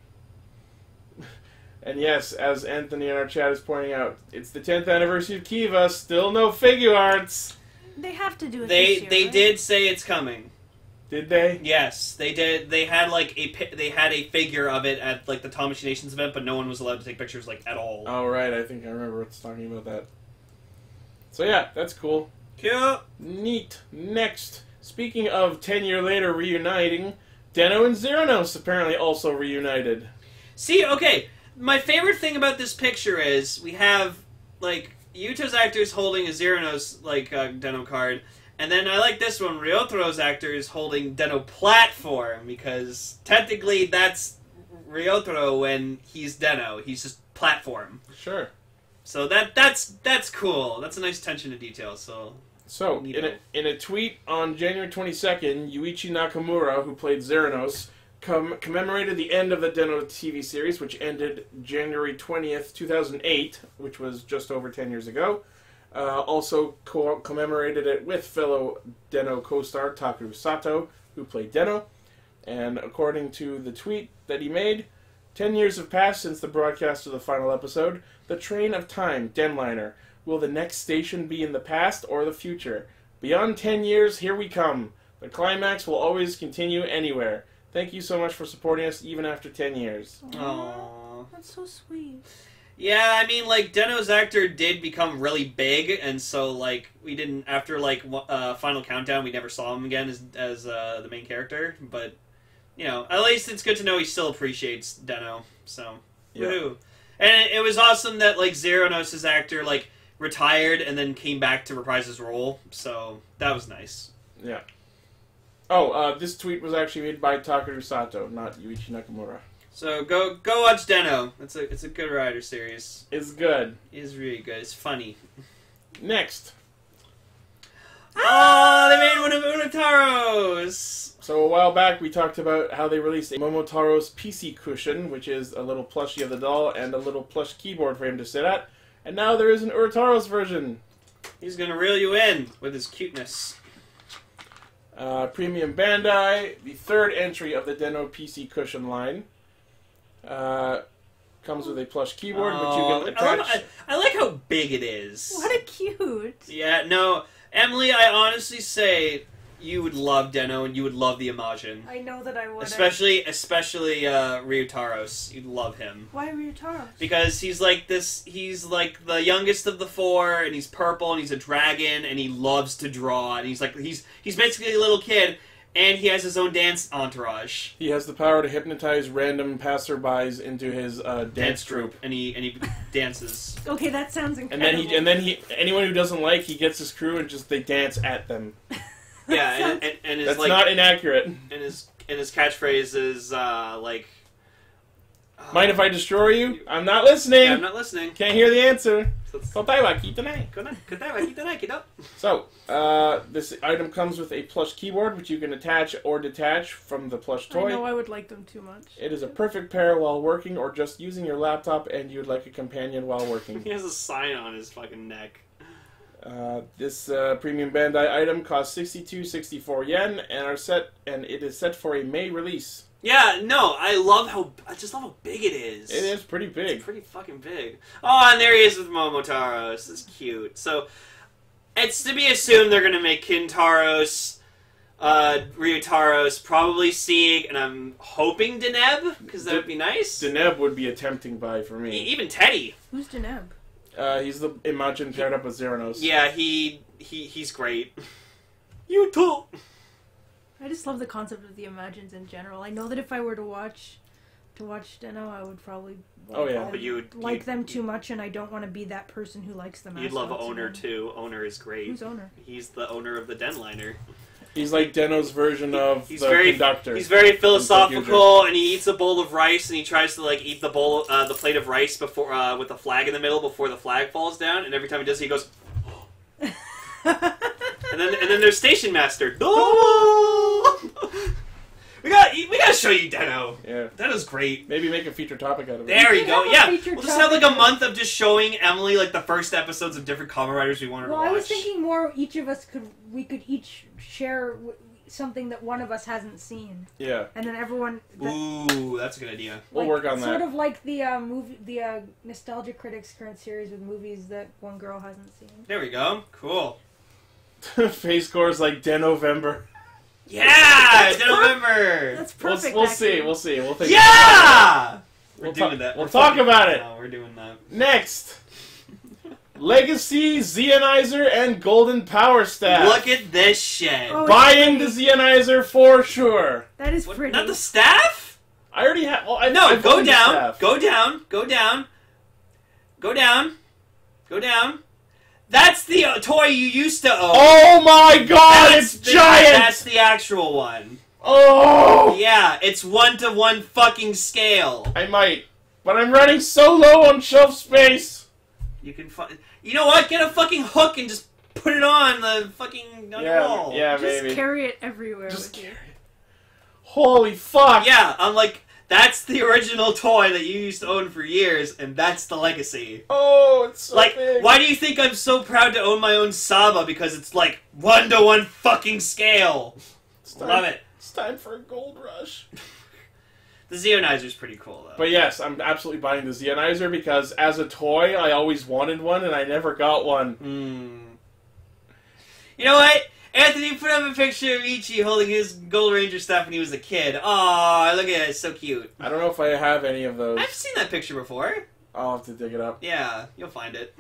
And yes, as Anthony in our chat is pointing out, it's the 10th anniversary of Kiva, still no figure arts. They have to do it. They this year, they right? did say it's coming. Did they? Yes, they did. They had like they had a figure of it at like the Tamashii Nations event, but no one was allowed to take pictures like at all. Oh, right, I think I remember us talking about that. So yeah, that's cool. Cute. Neat. Next, speaking of 10 year later reuniting, Deno and Zeronos apparently also reunited. See, okay, my favorite thing about this picture is we have like Yuto's actors holding a Zeronos like Deno card, and then I like this one. Ryotaro's actors holding Deno platform because technically that's Ryotaro when he's Deno. He's just platform. Sure. So that's cool. That's a nice attention to detail. So In a tweet on January 22nd, Yuichi Nakamura, who played Zeronos, commemorated the end of the Deno TV series, which ended January 20th, 2008, which was just over 10 years ago. Also commemorated it with fellow Deno co-star Takeru Sato, who played Deno. And according to the tweet that he made, 10 years have passed since the broadcast of the final episode. The train of time, Denliner. Will the next station be in the past or the future? Beyond 10 years, here we come. The climax will always continue anywhere. Thank you so much for supporting us even after 10 years. Aww. That's so sweet. Yeah, I mean, like, Deno's actor did become really big, and so, like, we didn't, after, like, Final Countdown, we never saw him again as the main character, but, you know, at least it's good to know he still appreciates Deno, so, Yeah. woohoo. And it was awesome that, like, Zeronos' actor, like, retired and then came back to reprise his role, so that was nice. Yeah. Oh, this tweet was actually made by Takeru Sato, not Yuichi Nakamura. So go watch Deno. It's a good rider series. It's good. It is really good. It's funny. Next. Oh, they made one of Unotaro's! So a while back we talked about how they released a Momotaro's PC cushion, which is a little plushie of the doll and a little plush keyboard for him to sit at. And now there is an Urotaro's version. He's gonna reel you in with his cuteness. Premium Bandai, the third entry of the Den-O PC cushion line. Comes with a plush keyboard, which you can attach. I like how big it is. What a cute. Yeah, no, Emily, I honestly say you would love Den-O and you would love the Imagine. I know that I would. Especially Ryutaros. You'd love him. Why Ryutaros? Because he's like the youngest of the four, and he's purple, and he's a dragon, and he loves to draw, and he's basically a little kid, and he has his own dance entourage. He has the power to hypnotize random passerbys into his dance troupe. And he dances. Okay, that sounds incredible. And then he anyone who doesn't like, he gets his crew and they dance at them. Yeah, and his, that's like, not inaccurate. And his catchphrase is like, mind if I destroy you? I'm not listening. Yeah, I'm not listening. Can't hear the answer. So, this item comes with a plush keyboard, which you can attach or detach from the plush toy. I know I would like them too much. It is a perfect pair while working or just using your laptop and you'd like a companion while working. He has a sign on his fucking neck. This premium Bandai item costs 64 yen and it is set for a May release. Yeah, no, I just love how big it is. It is pretty big. It's pretty fucking big. Oh, and there he is with Momotaros. This is cute. So, it's to be assumed they're going to make Kintaros, Ryutaros, probably Sieg, and I'm hoping Deneb, because that would be nice. Deneb would be a tempting buy for me. Even Teddy. Who's Deneb? He's the Imagine paired up with Zeranos. Yeah, he's great. You too. I just love the concept of the Imagines in general. I know that if I were to watch Den-O, I would probably but like them too much, and I don't want to be that person who likes them. You'd love Owner too. Owner is great. Who's Owner? He's the owner of the Denliner. He's like Den-O's version of the conductor. He's very philosophical, and he eats a bowl of rice, and he tries to like eat the plate of rice before with the flag in the middle before the flag falls down. And every time he does, he goes. And then there's Station Master. We gotta show you Den-O. Yeah, Den-O's great. Maybe make a feature topic out of it. There you go. Yeah, we'll just have like a month of just showing Emily like the first episodes of different Kamen Riders we wanted to watch. Well, I was thinking more. Each of us could each share something that one of us hasn't seen. Yeah. And then everyone. Ooh, that's a good idea. We'll work on that. Sort of like the Nostalgia Critics current series with movies that one girl hasn't seen. There we go. Cool. Face Core's like Den-November. Yeah, Den-November. That's perfect. We'll see. We'll think. Yeah. We're doing that. We'll talk about it. No, we're doing that. Next. Legacy, Zeonizer, and Golden Power Staff. Look at this shit. Oh, buying the Zeonizer for sure. That is pretty. Not the staff? I already have. Well, no, go down. Go down. Go down. Go down. Go down. That's the toy you used to own. Oh my god, it's giant! That's the actual one. Oh! Yeah, it's 1-to-1 fucking scale. I might. But I'm running so low on shelf space. You can you know what? Get a fucking hook and just put it on the fucking your wall. Yeah, just maybe. Just carry it everywhere just with you. It. Holy fuck! Yeah, I'm like, that's the original toy that you used to own for years, and that's the legacy. Oh, it's so like, big. Why do you think I'm so proud to own my own Saba? Because it's like 1-to-1 fucking scale. Love it. It's time for a gold rush. The Zeonizer's pretty cool, though. But yes, I'm absolutely buying the Zeonizer because as a toy, I always wanted one and I never got one. You know what? Anthony put up a picture of Ichi holding his Gold Ranger staff when he was a kid. Aw, look at it. It's so cute. I don't know if I have any of those. I've seen that picture before. I'll have to dig it up. Yeah, you'll find it.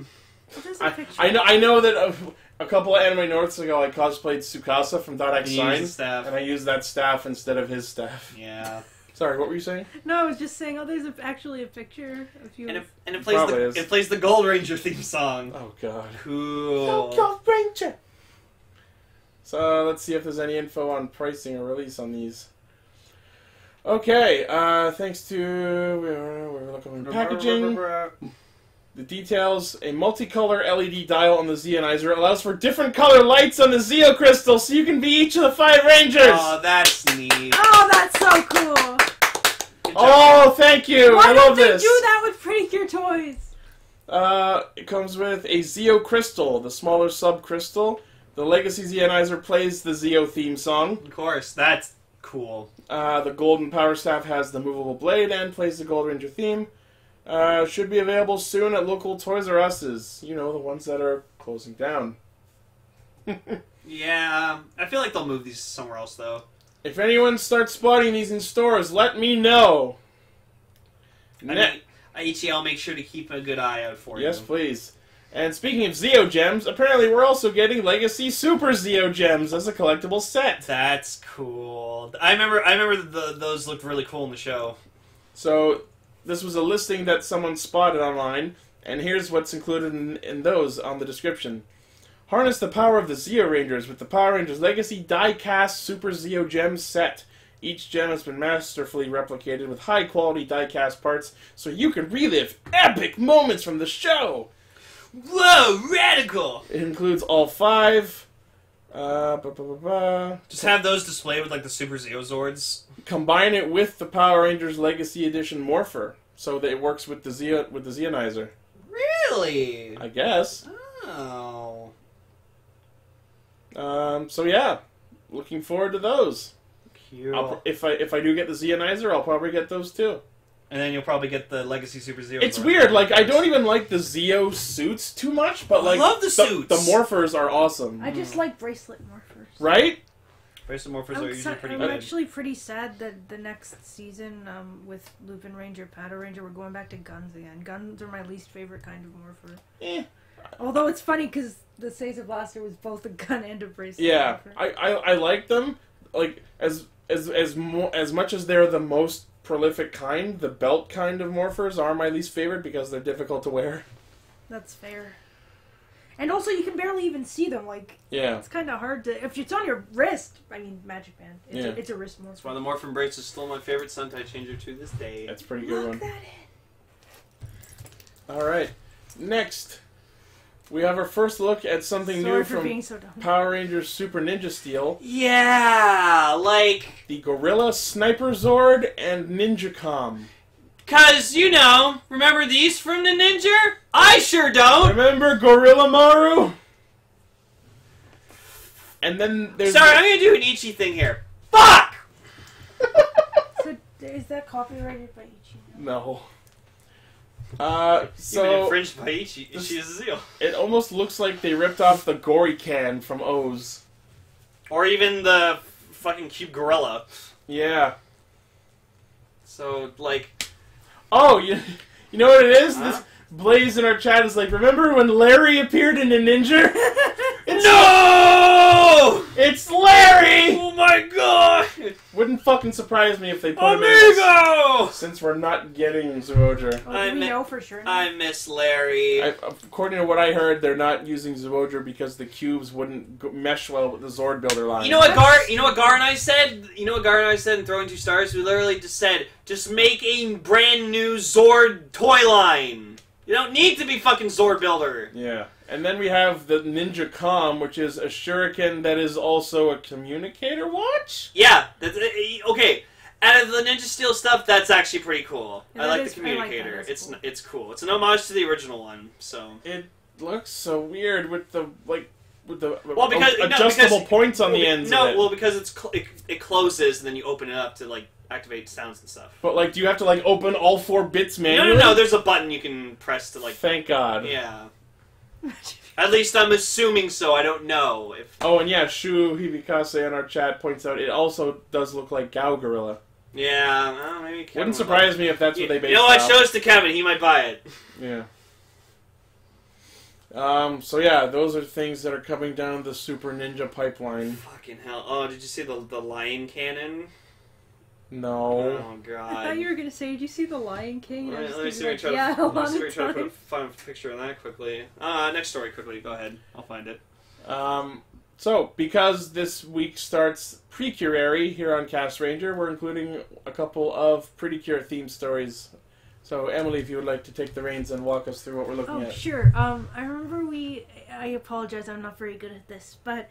I know that a couple of Anime Norths ago I cosplayed Tsukasa from Dot Sign, staff. and I used that staff instead of his staff. Yeah. Sorry, what were you saying? No, I was just saying. Oh, there's actually a picture of you. And it plays the Gold Ranger theme song. Oh god. Cool. Gold Ranger. So let's see if there's any info on pricing or release on these. Okay, thanks to we're looking at packaging. The details, a multicolor LED dial on the Zeonizer allows for different color lights on the Zeo Crystal, so you can be each of the 5 Rangers! Oh, that's neat. Oh, that's so cool! Good job. Oh, thank you! Why I don't love they this! do that with Pretty Cure toys? It comes with a Zeo Crystal, the smaller sub-crystal. The Legacy Zeonizer plays the Zeo theme song. Of course, that's cool. The Golden Power Staff has the movable blade and plays the Gold Ranger theme. Should be available soon at local Toys R Us's. You know, the ones that are closing down. Yeah, I feel like they'll move these somewhere else, though. If anyone starts spotting these in stores, let me know. I mean, Aichi, I'll make sure to keep a good eye out for you. Yes, please. And speaking of Zeo Gems, apparently we're also getting Legacy Super Zeo Gems as a collectible set. That's cool. I remember those looked really cool in the show. So, this was a listing that someone spotted online, and here's what's included in those on the description. Harness the power of the Zeo Rangers with the Power Rangers Legacy die-cast Super Zeo Gem set. Each gem has been masterfully replicated with high-quality die-cast parts, so you can relive epic moments from the show! Whoa, radical! It includes all 5. Just have those displayed with like the Super Zeo Zords. Combine it with the Power Rangers Legacy Edition Morpher, so that it works with the Zeonizer. Really? I guess. Oh. So yeah, looking forward to those. Cute. If I do get the Zeonizer, I'll probably get those too. And then you'll probably get the Legacy Super Zeo. It's Zord. weird. Like, I don't even like the Zeo suits too much, but like, I love the suits. The morphers are awesome. I just like bracelet morphers. Right? Bracelet morphers are I'm, usually pretty I'm good. actually pretty sad that the next season with Lupin Ranger, Pato Ranger, we're going back to guns again. Guns are my least favorite kind of morpher. Eh. Although it's funny because the Says of Blaster was both a gun and a bracelet Yeah, morpher. I like them. Like as much as they're the most prolific kind, the belt kind of morphers are my least favorite because they're difficult to wear. That's fair. And also, you can barely even see them. Like, Yeah. it's kind of hard to... If it's on your wrist, I mean, Magic Band. It's a wrist morpher. That's why the Morphin Brace is still my favorite Sentai changer to this day. That's a pretty good Look one. that in. Alright. Next, we have our first look at something Sorry new for from being so dumb. Power Rangers Super Ninja Steel. Yeah, like... The Gorilla Sniper Zord and Ninja Com. Cause, you know, remember these from the Ninja? I sure don't! Remember Gorilla Maru? And then there's... Sorry, I'm gonna do an Ichi thing here. Fuck! So, is that copyrighted by Ichi? No. You've been So infringed by Ichi. Ichi is a Zeo. it almost looks like they ripped off the Gory Can from O's. Or even the fucking Cube Gorilla. Yeah. So, like... Oh, you know what it is? Huh? This Blaze in our chat is like, remember when Larry appeared in a Ninja? It's No! It's Larry! Oh my god! Wouldn't fucking surprise me if they put him in this, Amigo! since we're not getting Zoodra. Oh, I do we meant- know for sure? I miss Larry. According to what I heard, they're not using Zoodra because the cubes wouldn't mesh well with the Zord Builder line. You know what Gar and I said? You know what Gar and I said in Throwing 2 Stars? We literally just said, just make a brand new Zord toy line. You don't need to be fucking Zord Builder. Yeah. And then we have the Ninja Com, which is a shuriken that is also a communicator watch? Yeah, that's, okay. Out of the Ninja Steel stuff, that's actually pretty cool. Yeah, I like the that is- I like that. communicator. That's cool. It's cool. It's an homage to the original one. So It looks so weird with the, Well, because- no, adjustable because- points on the ends no, of it. well, because it closes and then you open it up to like activate sounds and stuff. But, like, do you have to, like, open all 4 bits manually? No. There's a button you can press to like. Thank God. Yeah. At least I'm assuming so. I don't know if. Oh, and yeah, Shu Hibikase in our chat points out it also does look like Gao Gorilla. Yeah, well, maybe. Kevin Wouldn't would surprise me if that's what they based You know what? off. Show us to Kevin. He might buy it. Yeah. So yeah, those are things that are coming down the Super Ninja pipeline. Fucking hell! Oh, did you see the lion cannon? No. Oh I god. thought you were going to say, did you see The Lion King? And I Let just me was see if I like, try to, yeah, a lot let me see of if I try to time. find a picture of that quickly. Next story quickly. Go ahead. I'll find it. So, because this week starts Precurary here on Cast Ranger, we're including a couple of Pretty Cure themed stories So, Emily, if you would like to take the reins and walk us through what we're looking Oh, at. sure. I remember I apologize, I'm not very good at this, but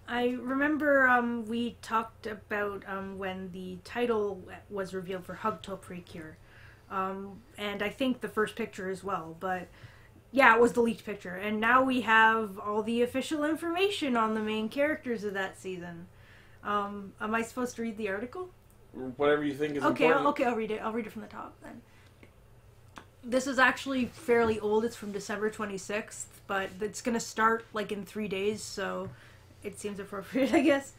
I remember we talked about when the title was revealed for Hugto Precure. And I think the first picture as well, but yeah, it was the leaked picture. And now we have all the official information on the main characters of that season. Am I supposed to read the article? Whatever you think is Okay, important. I'll read it. I'll read it from the top then. This is actually fairly old. It's from December 26th, but it's going to start like in 3 days, so it seems appropriate, I guess.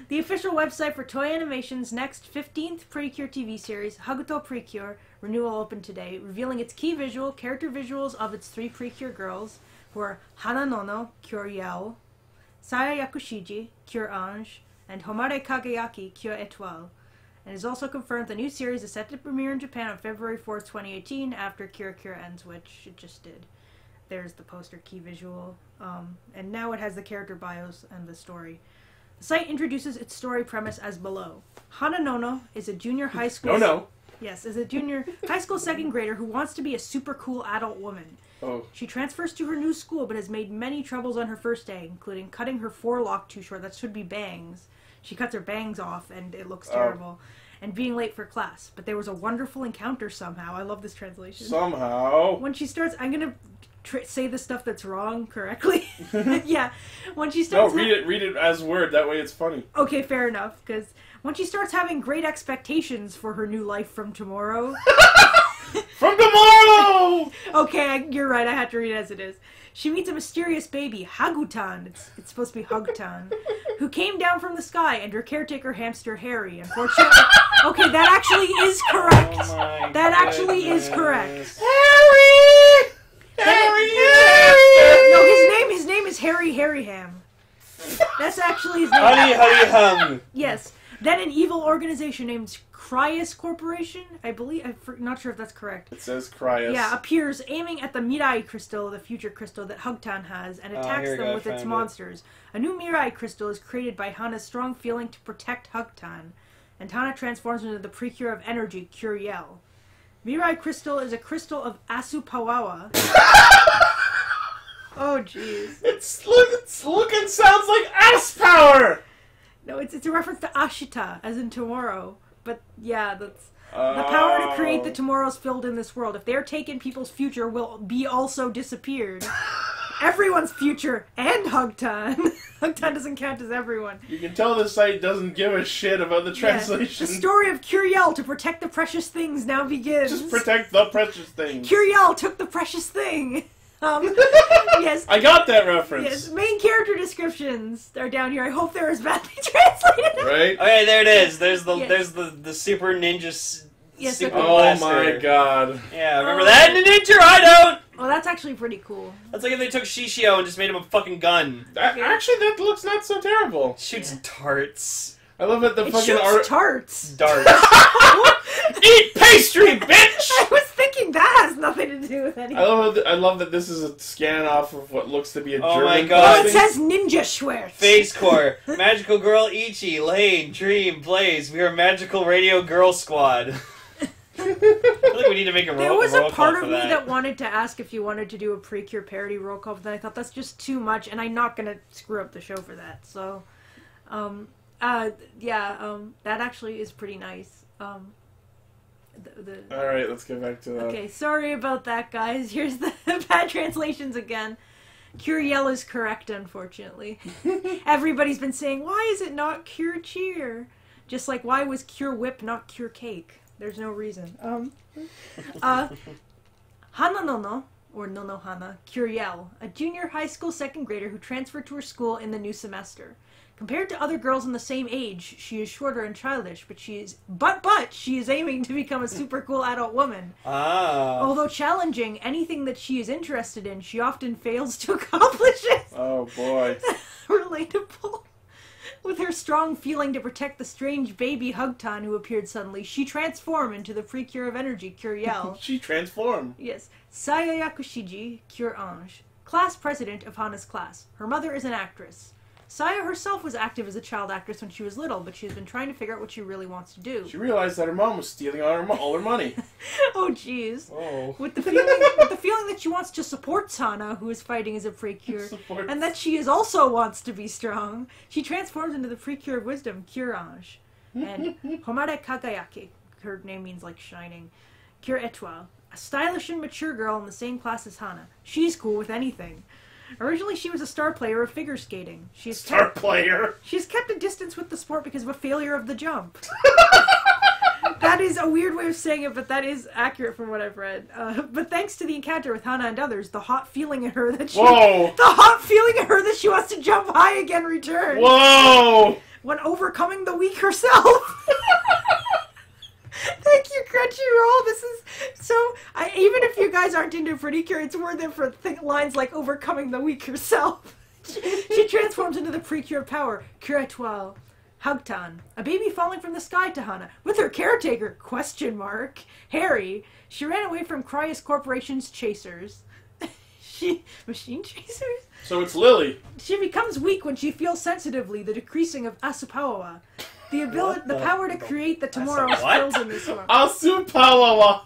The official website for Toei Animation's next 15th Precure TV series, Haguto Precure, renewal opened today, revealing its key character visuals of its 3 Precure girls, who are Hana Nono, Cure Yao, Saya Yakushiji, Cure Ange, and Homare Kageyaki, Cure Etoile. And is also confirmed the new series is set to premiere in Japan on February 4th, 2018, after Cure ends, which it just did. There's the poster key visual. And now it has the character bios and the story. The site introduces its story premise as below. Hana Nono is a junior high school... No. Yes, is a junior high school second grader who wants to be a super cool adult woman. Oh. She transfers to her new school but has made many troubles on her first day, including cutting her forelock too short. That should be bangs. She cuts her bangs off and it looks terrible. And being late for class. But there was a wonderful encounter somehow. I love this translation. Somehow. When she starts... I'm going to say the stuff that's wrong correctly. Yeah. When she starts... No, read it as word. That way it's funny. Okay, fair enough. Because when she starts having great expectations for her new life from tomorrow... From tomorrow! Okay, you're right. I have to read it as it is. She meets a mysterious baby, Hagutan. It's supposed to be Hugtan, who came down from the sky, and her caretaker hamster Harry. Unfortunately, okay, that actually is correct. Oh That actually is correct. Harry! Harry! No, his name is Harry Harryham. That's actually his name. Honey hum. Yes. Then an evil organization named Cryas Corporation, I believe. I'm not sure if that's correct. It says Cryas. Yeah, appears aiming at the Mirai crystal, the future crystal that Hugtan has, and attacks here we them go, with I its found monsters. A new Mirai crystal is created by Hana's strong feeling to protect Hugtan, and Hana transforms into the Precure of Energy, Curiel. Mirai crystal is a crystal of Asupawawa. Oh, jeez. It's looking sounds like ass power! No, it's a reference to Ashita, as in tomorrow. But, yeah, that's... The power to create the tomorrows filled in this world. If they're taken, people's future will be also disappeared. Everyone's future, and Hugtan. Hugtan doesn't count as everyone. You can tell the site doesn't give a shit about the translation. The story of Curiel to protect the precious things now begins. Just protect the precious things. Curiel took the precious thing. Yes. I got that reference. Yes. Main character descriptions are down here. I hope they're as badly translated. Right? Okay, there it is. There's the Yes. the super ninja Yes, super okay. Oh blaster. my god. Yeah, remember that in Ninja? I don't. Well, that's actually pretty cool. That's like if they took Shishio and just made him a fucking gun. Actually, that looks not so terrible. Shoots darts. I love that the It fucking shoots art. tarts. Darts. Eat pastry, bitch! I was thinking that has nothing to do with anything. I love that this is a scan off of what looks to be a Oh German. my God. Oh, it posting. says Ninja Schwertz. Phase Core. Magical Girl Ichi, Lane, Dream, Blaze. We are Magical Radio Girl Squad. I feel like we need to make a There roll was a roll part call of for me that wanted to ask if you wanted to do a Precure parody roll call, but then I thought that's just too much, and I'm not gonna screw up the show for that. So, that actually is pretty nice. Alright, let's get back to that. Okay, sorry about that, guys. Here's the bad translations again. Curiel is correct, unfortunately. Everybody's been saying, why is it not Cure Cheer? Just like, why was Cure Whip not Cure Cake? There's no reason. Hana Nono, or Nono Hana, Curiel, a junior high school second grader who transferred to her school in the new semester. Compared to other girls in the same age, she is shorter and childish, but she is aiming to become a super cool adult woman. Ah. Although challenging anything that she is interested in, she often fails to accomplish it. Oh boy. Relatable. With her strong feeling to protect the strange baby Hugtan who appeared suddenly, she transformed into the Precure of Energy, Curiel. She transformed. Yes. Saya Yakushiji, Cure Ange. Class president of Hana's class. Her mother is an actress. Saya herself was active as a child actress when she was little, but she's been trying to figure out what she really wants to do. She realized that her mom was stealing all her money. Oh, jeez. Oh. With the feeling that she wants to support Sana, who is fighting as a precure, and that she is also wants to be strong, she transforms into the precure of wisdom, Courage. And Homare Kagayaki, her name means like shining, Cure Etoile, a stylish and mature girl in the same class as Hana. She's cool with anything. Originally, she was a star player of figure skating. She's kept a distance with the sport because of a failure of the jump. That is a weird way of saying it, but that is accurate from what I've read. But thanks to the encounter with Hana and others, the hot feeling in her that she wants to jump high again returns. Whoa! When overcoming the weak herself. Thank you, Crunchyroll. This is so. Even if you guys aren't into Pretty Cure, it's worth it for lines like overcoming the weak herself. She transforms into the Precure power, Cure Etoile. Hugtan, a baby falling from the sky to Hana, with her caretaker, ? Harry. She ran away from Cryas Corporation's chasers. Machine chasers? So it's Lily. She becomes weak when she feels sensitively the decreasing of Asupawa. The power to create the tomorrow spills in this one. Asupawa.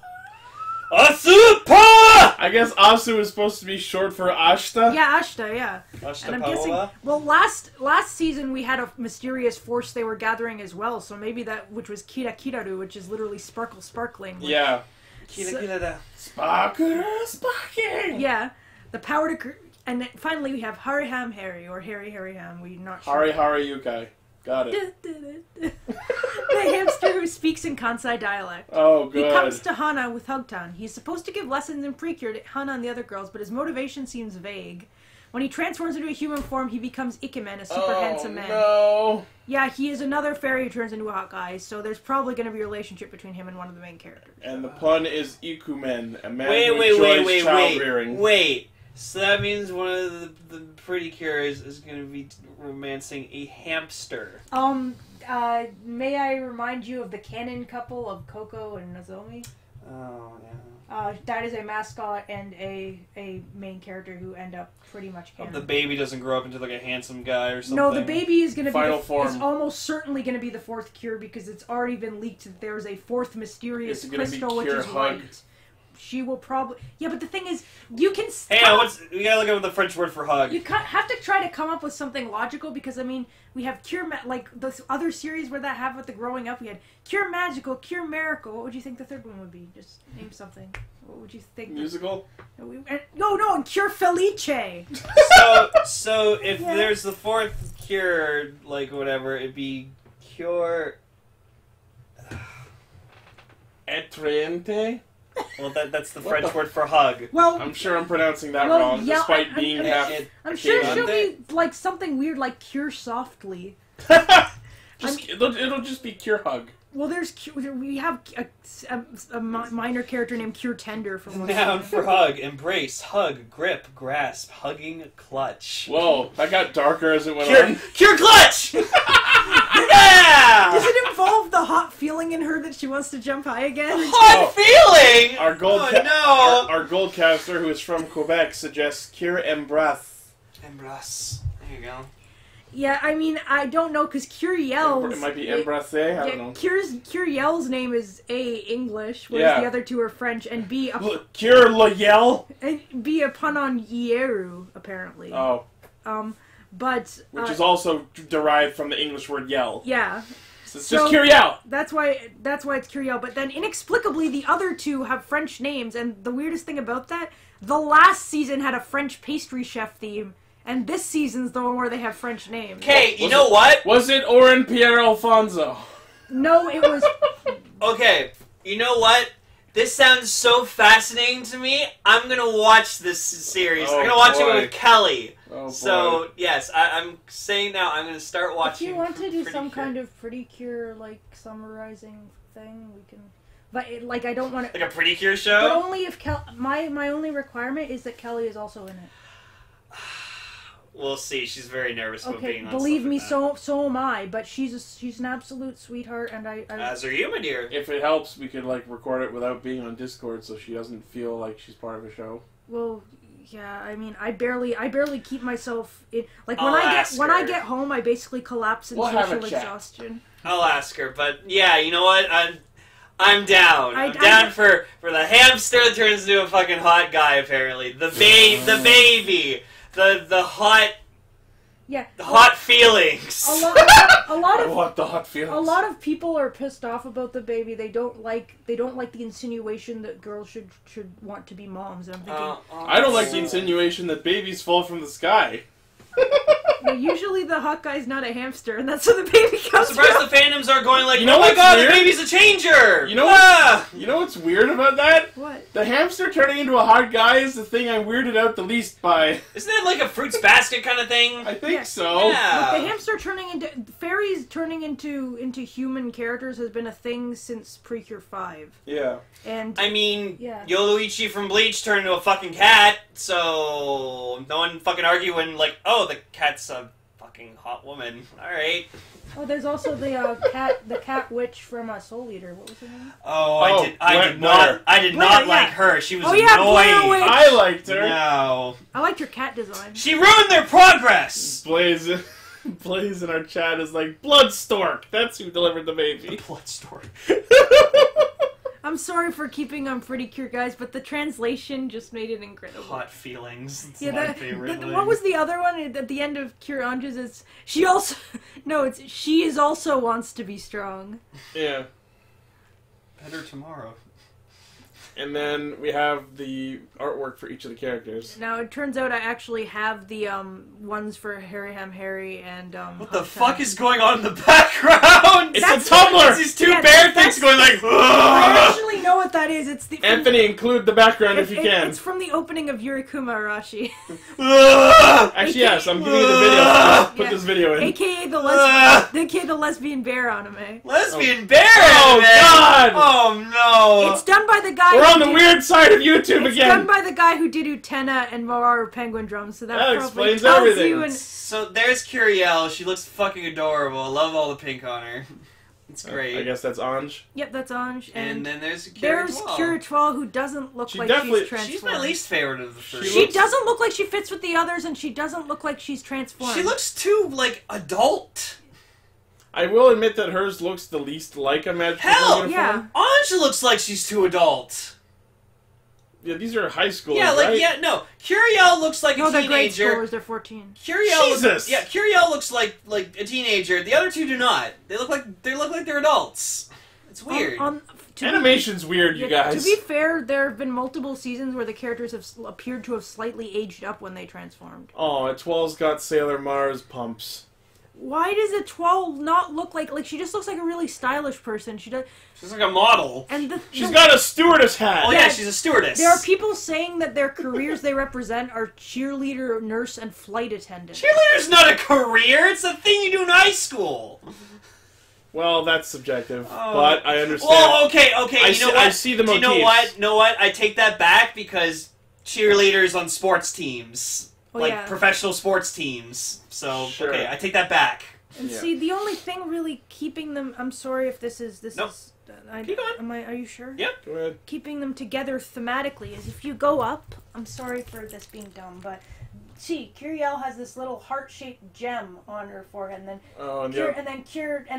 Asupa! I guess Asu is supposed to be short for Ashta. Yeah, Ashta, yeah. Ashta And I'm guessing, well, last season we had a mysterious force they were gathering as well, so maybe that, which was Kira Kiraru, which is literally sparkling. Yeah. Kira. Sparking! Yeah. The power to and then finally we have Hariham Harry, or Harry Ham, we're not sure. Hari Yukai. Got it. The hamster who speaks in Kansai dialect. Oh, good. He comes to Hana with Hugtan. He's supposed to give lessons in Precure to Hana and the other girls, but his motivation seems vague. When he transforms into a human form, he becomes Ikemen, a super handsome man. No. Yeah, he is another fairy who turns into a hot guy, so there's probably going to be a relationship between him and one of the main characters. And the pun is Ikumen, a man who enjoys child rearing. Wait. So that means one of the Pretty Cures is going to be romancing a hamster. May I remind you of the canon couple of Coco and Nozomi? Oh, yeah. That is a mascot and a main character who end up pretty much canon. The baby doesn't grow up into like a handsome guy or something. No, the baby is going to be form. It's almost certainly going to be the fourth cure because it's already been leaked that there's a fourth mysterious crystal which is white. She will probably... Yeah, but the thing is, you can... Hey, we gotta look up the French word for hug. You have to try to come up with something logical because, I mean, we have Cure... like, the other series where that happened with the growing up, we had Cure Magical, Cure Miracle. What would you think the third one would be? Just name something. What would you think? Musical? No, and Cure Felice! So if there's the fourth cure, like, whatever, it'd be Cure... Etriente? Well, that's the French word for hug. Well, I'm sure I'm pronouncing that wrong, despite being half... I'm sure she'll be, like, something weird like Cure Softly. It'll just be Cure Hug. Well, we have a minor character named Cure Tender from one. Noun for hug, embrace, hug, grip, grasp, hugging, clutch. Whoa, that got darker as it went on. Cure clutch! Yeah! Does it involve the hot feeling in her that she wants to jump high again? Hot feeling? Our gold caster, who is from Quebec, suggests Cure Embrace. Embrace. There you go. Yeah, I mean, I don't know, because Curiel's... It might be Embrace, I don't know. Curiel's name is A, English, whereas the other two are French, and B... Cure Loyel? And B, a pun on Yeru, apparently. Oh. But... Which is also derived from the English word yell. Yeah. So it's just Curiel! That's why it's Curiel, but then inexplicably the other two have French names, and the weirdest thing about that, the last season had a French pastry chef theme, and this season's the one where they have French names. Okay, you know what? Was it Oren Pierre Alfonso? No, it was... Okay, you know what? This sounds so fascinating to me. I'm gonna watch this series. I'm gonna watch it with Kelly. Oh, so, yes, I'm saying now I'm gonna start watching. If you want to do some kind of Pretty Cure, like, summarizing thing, we can... But, I don't want to... Like a Pretty Cure show? But only if my only requirement is that Kelly is also in it. We'll see. She's very nervous about being on believe stuff me, like so am I. But she's an absolute sweetheart, and I as are you, my dear. If it helps, we could record it without being on Discord, so she doesn't feel like she's part of a show. Well, Yeah, I mean, I barely keep myself in. Like I'll ask when I her. get home, I basically collapse in We'll have a social chat. exhaustion. I'll ask her, but yeah, you know what? I'm down. I- I'm down for the hamster that turns into a fucking hot guy. Apparently, the baby, the hot Yeah, feelings. a lot I of want the hot feelings. a lot of people are pissed off about the baby. They don't like the insinuation that girls should want to be moms. And I'm thinking, I don't like the insinuation that babies fall from the sky. well, usually the hot guy's not a hamster, and that's where the baby I'm comes surprised from. the fandoms are going like, You know oh my what's god, weird? the baby's a changer! You know Ah! You know what's weird about that? What? The hamster turning into a hot guy is the thing I'm weirded out the least by. Isn't that like a fruits basket kind of thing? I think Yeah. so. Yeah. Look, the hamster turning into fairies turning into human characters has been a thing since Precure 5, Yeah. and I mean, Yeah. Yoluichi from Bleach turned into a fucking cat, so no one fucking argue when, like, oh, the cat's a fucking hot woman. Alright. there's also the cat witch from Soul Eater. What was her name? Oh, Oh, I did Blair. not Blair, yeah. like her. She was Oh, yeah, Blair annoying. Witch. I liked her. No. I liked her cat design. She ruined their progress! Blaze, Blaze in our chat is like, Bloodstork. That's who delivered the baby. Blood story. I'm sorry for keeping on Pretty Cure, guys, but the translation just made it incredible. Hot feelings. It's Yeah, my favorite thing. what was the other one at the end of Cure Anja's? Is she also? No, it's she is also wants to be strong. Yeah. Better tomorrow. And then we have the artwork for each of the characters. Now it turns out I actually have the ones for Harry Ham Harry and What the Hot fuck Tub. is going on in the background? It's That's- a Tumblr! It's these two Yeah, bear that's- things going like, I "Ugh." actually know what that is. It's the Anthony, include the background if you can. It's from the opening of Yurikuma Arashi, Ugh. Actually, yes, I'm giving you the video. Put Yeah. this video in. aka the lesbian bear anime. Lesbian bear Oh, anime. God! Oh no! It's done by the guy. We're who on the did- weird side of YouTube It's done again. by the guy who did Utena and Moraru Penguin Drums, so that, That probably explains tells everything. you. And So there's Curiel. She looks fucking adorable. I love all the pink on her. It's great. I guess that's Anj. yep, that's Anj. And then there's there's Curiel. Kira who doesn't look She like definitely- she's transformed. She's my least favorite of the three. She doesn't look like she fits with the others, and she doesn't look like she's transformed. She looks too like adult. I will admit that hers looks the least like a magical Hell, uniform. yeah. Anja looks like she's too adult. Yeah, these are high school. Yeah, like right? no. Curiel looks like No, a they're grade teenager. schoolers. They're 14. Curiel Jesus! Yeah, Curiel looks like a teenager. The other two do not. They look like they're adults. It's weird. Animation's weird, you guys. To be fair, there have been multiple seasons where the characters have appeared to have slightly aged up when they transformed. Oh, Etoile's got Sailor Mars pumps. Why does Etoile not look like she just looks like a really stylish person? She does, She's like a model. and She's got a stewardess hat. Oh Yeah, yeah, she's a stewardess. There are people saying that their careers they represent are cheerleader, nurse, and flight attendant. Cheerleader's not a career. It's a thing you do in high school. Well, that's subjective, Oh. but I understand. Well, okay. I see the Do you know motifs. what? Know what? I take that back because cheerleaders on sports teams, Oh, like yeah. professional sports teams. So Sure. okay, I take that back. And Yeah. see, the only thing really keeping them. I'm sorry if this is. Nope. Keep going. Are you sure? Yep. Go ahead. Keeping them together thematically is if you go up. I'm sorry for this being dumb, but see, Curiel has this little heart-shaped gem on her forehead, and then Oh, and Cure, yeah. and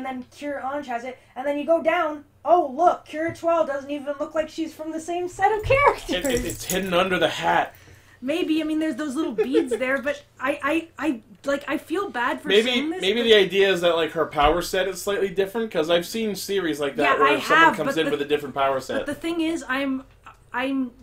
then Cure Ange has it, and then you go down. Oh, look, Cure 12 doesn't even look like she's from the same set of characters. It's hidden under the hat. Maybe, I mean, there's those little beads there, but I feel bad for Maybe saying this. maybe but the idea is that like her power set is slightly different because I've seen series like that Yeah, where I someone have, comes but in the- with a different power But set. the thing is, I'm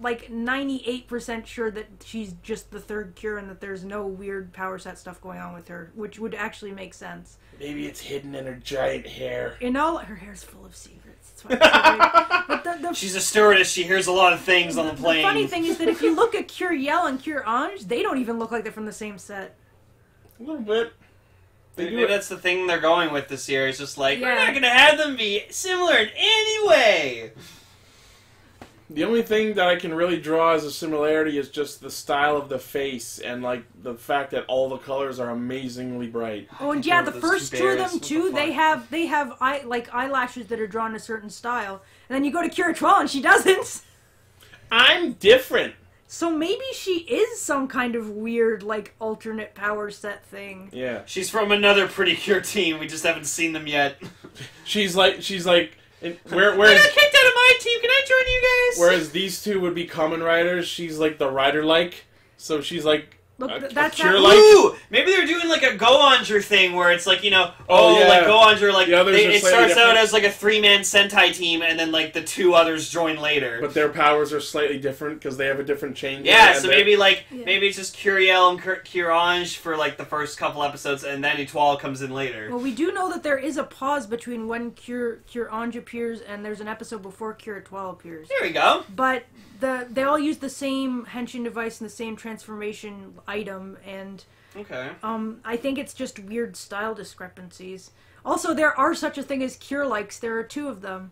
like 98% sure that she's just the third Cure and that there's no weird power set stuff going on with her, which would actually make sense. Maybe it's hidden in her giant hair. In all, her hair's full of secrets. That's why it's so weird. But the She's a stewardess. She hears a lot of things on the plane. The funny thing is that if you look at Curiel and Cure Ange, they don't even look like they're from the same set. A little bit. They Maybe do it. that's the thing they're going with this year. It's just like we're Yeah. not gonna have them be similar in any way. The only thing that I can really draw as a similarity is just the style of the face and like the fact that all the colors are amazingly bright. Oh, and yeah, the Those first two two of bears, them what too. the They fuck? have eyelashes that are drawn a certain style, and then you go to Cure 12 and she doesn't. I'm different. So maybe she is some kind of weird, like, alternate power set thing. Yeah. She's from another Pretty Cure team. We just haven't seen them yet. She's like, I whereas got kicked out of my team. Can I join you guys? whereas these two would be common riders, she's like the rider-like. So she's like Look, a that's cure-like. Ooh! Maybe they're doing like a Go-Onger thing where it's like, yeah. like Go-Onger, like, The others are it slightly starts out different. as like a 3-man Sentai team and then like the 2 others join later. But their powers are slightly different because they have a different change. Yeah, and so they're- maybe it's just Curiel and Curange for like the first couple episodes and then Etoile comes in later. Well, we do know that there is a pause between when Cure Ange appears and there's an episode before Cure Etoile appears. There we go. But they all use the same henshin device and the same transformation item, and Okay. I think it's just weird style discrepancies. Also, there are such a thing as Cure likes. There are 2 of them.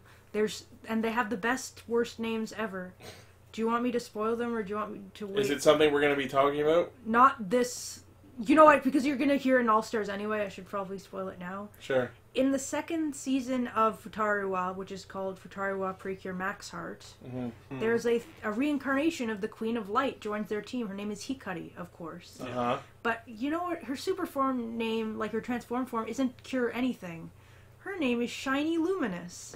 And they have the best worst names ever. Do you want me to spoil them, or do you want me to wait? Is it something we're going to be talking about? Not this. You know what? Because you're gonna hear it in All Stars anyway, I should probably spoil it now. Sure. In the 2nd season of Futariwa, which is called Futariwa Precure Max Heart, there's a reincarnation of the Queen of Light joins their team. Her name is Hikari, of course. Uh-huh. But you know what? Her super form name, like her transform form, isn't Cure anything. Her name is Shiny Luminous.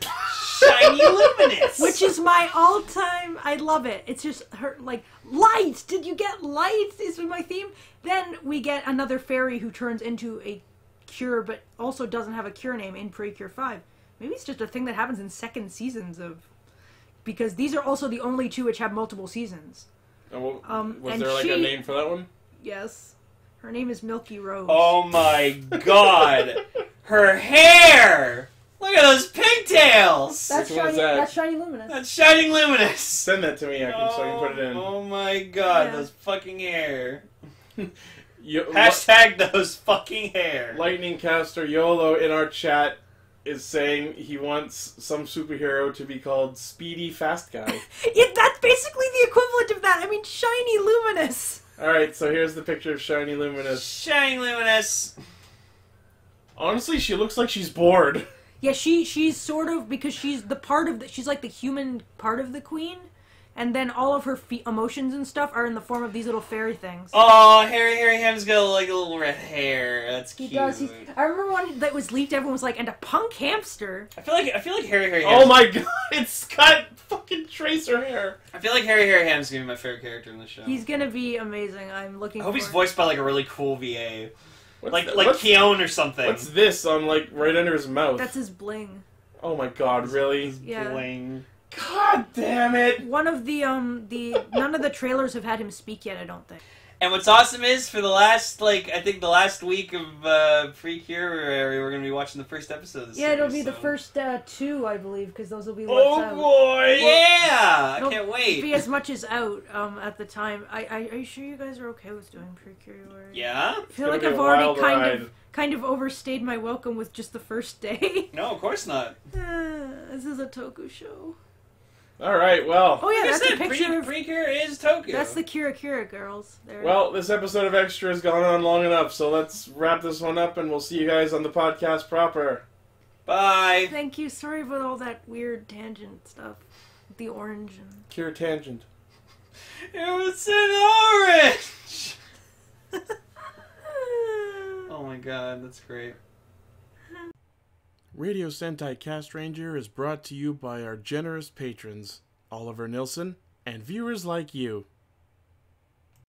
Shiny Luminous! Which is my all-time... I love it. It's just her, like, light! Did you get light? Is my theme. Then we get another fairy who turns into a Cure, but also doesn't have a Cure name in Precure 5. Maybe it's just a thing that happens in 2nd seasons of... Because these are also the only 2 which have multiple seasons. Was and there like a name for that one? Yes. Her name is Milky Rose. Oh my god! Her hair! Look at those pigtails! That's Which one is shiny, that? that's Shiny Luminous. That's Shining Luminous! Send that to me so I can put it in. Oh my god, Yeah. those fucking hair. Yo- Hashtag those fucking hair. Lightning Caster YOLO in our chat is saying he wants some superhero to be called Speedy Fast Guy. That's basically the equivalent of that. I mean, Shiny Luminous. Alright, so here's the picture of Shiny Luminous. Shining Luminous. Honestly, she looks like she's bored. Yeah, she's sort of, because she's the part of she's like the human part of the queen, and then all of her emotions and stuff are in the form of these little fairy things. Oh, Harry Ham's got like a little red hair. That's He cute. does. I remember one that was leaked. Everyone was like, "And a punk hamster." I feel like Harry Ham's. Oh my god, it's got fucking tracer hair. I feel like Harry Ham's gonna be my favorite character in the show. He's gonna be amazing. I'm looking. I hope for he's voiced by like a really cool VA, What's like what's- Keone or something. What's this on like right under his mouth? That's his bling. Oh my god, really? Yeah. Bling. God damn it! One of the none of the trailers have had him speak yet. I don't think. And what's awesome is for the last I think the last week of Pre-Cure, we're gonna be watching the first episode of this Yeah, it'll series, be the so- first 2, I believe, because those will be what's Oh out. boy! Yeah, I Nope. can't Be wait. as much as out at the time. Are you sure you guys are okay with doing Precure? Yeah. I feel gonna like be a I've already wild ride. kind of overstayed my welcome with just the first day. No, of course not. This is a Toku show. Alright, well. Oh yeah, Like I that's a said, picture of. Pre-Cure is Tokyo. That's the Kira girls. There. Well, this episode of Extra has gone on long enough, so let's wrap this one up and we'll see you guys on the podcast proper. Bye. Thank you. Sorry about all that weird tangent stuff. The orange and. Cure Tangent. It was an orange. Oh my god, that's great. Radio Sentai Castranger is brought to you by our generous patrons, Oliver Nilsson, and viewers like you.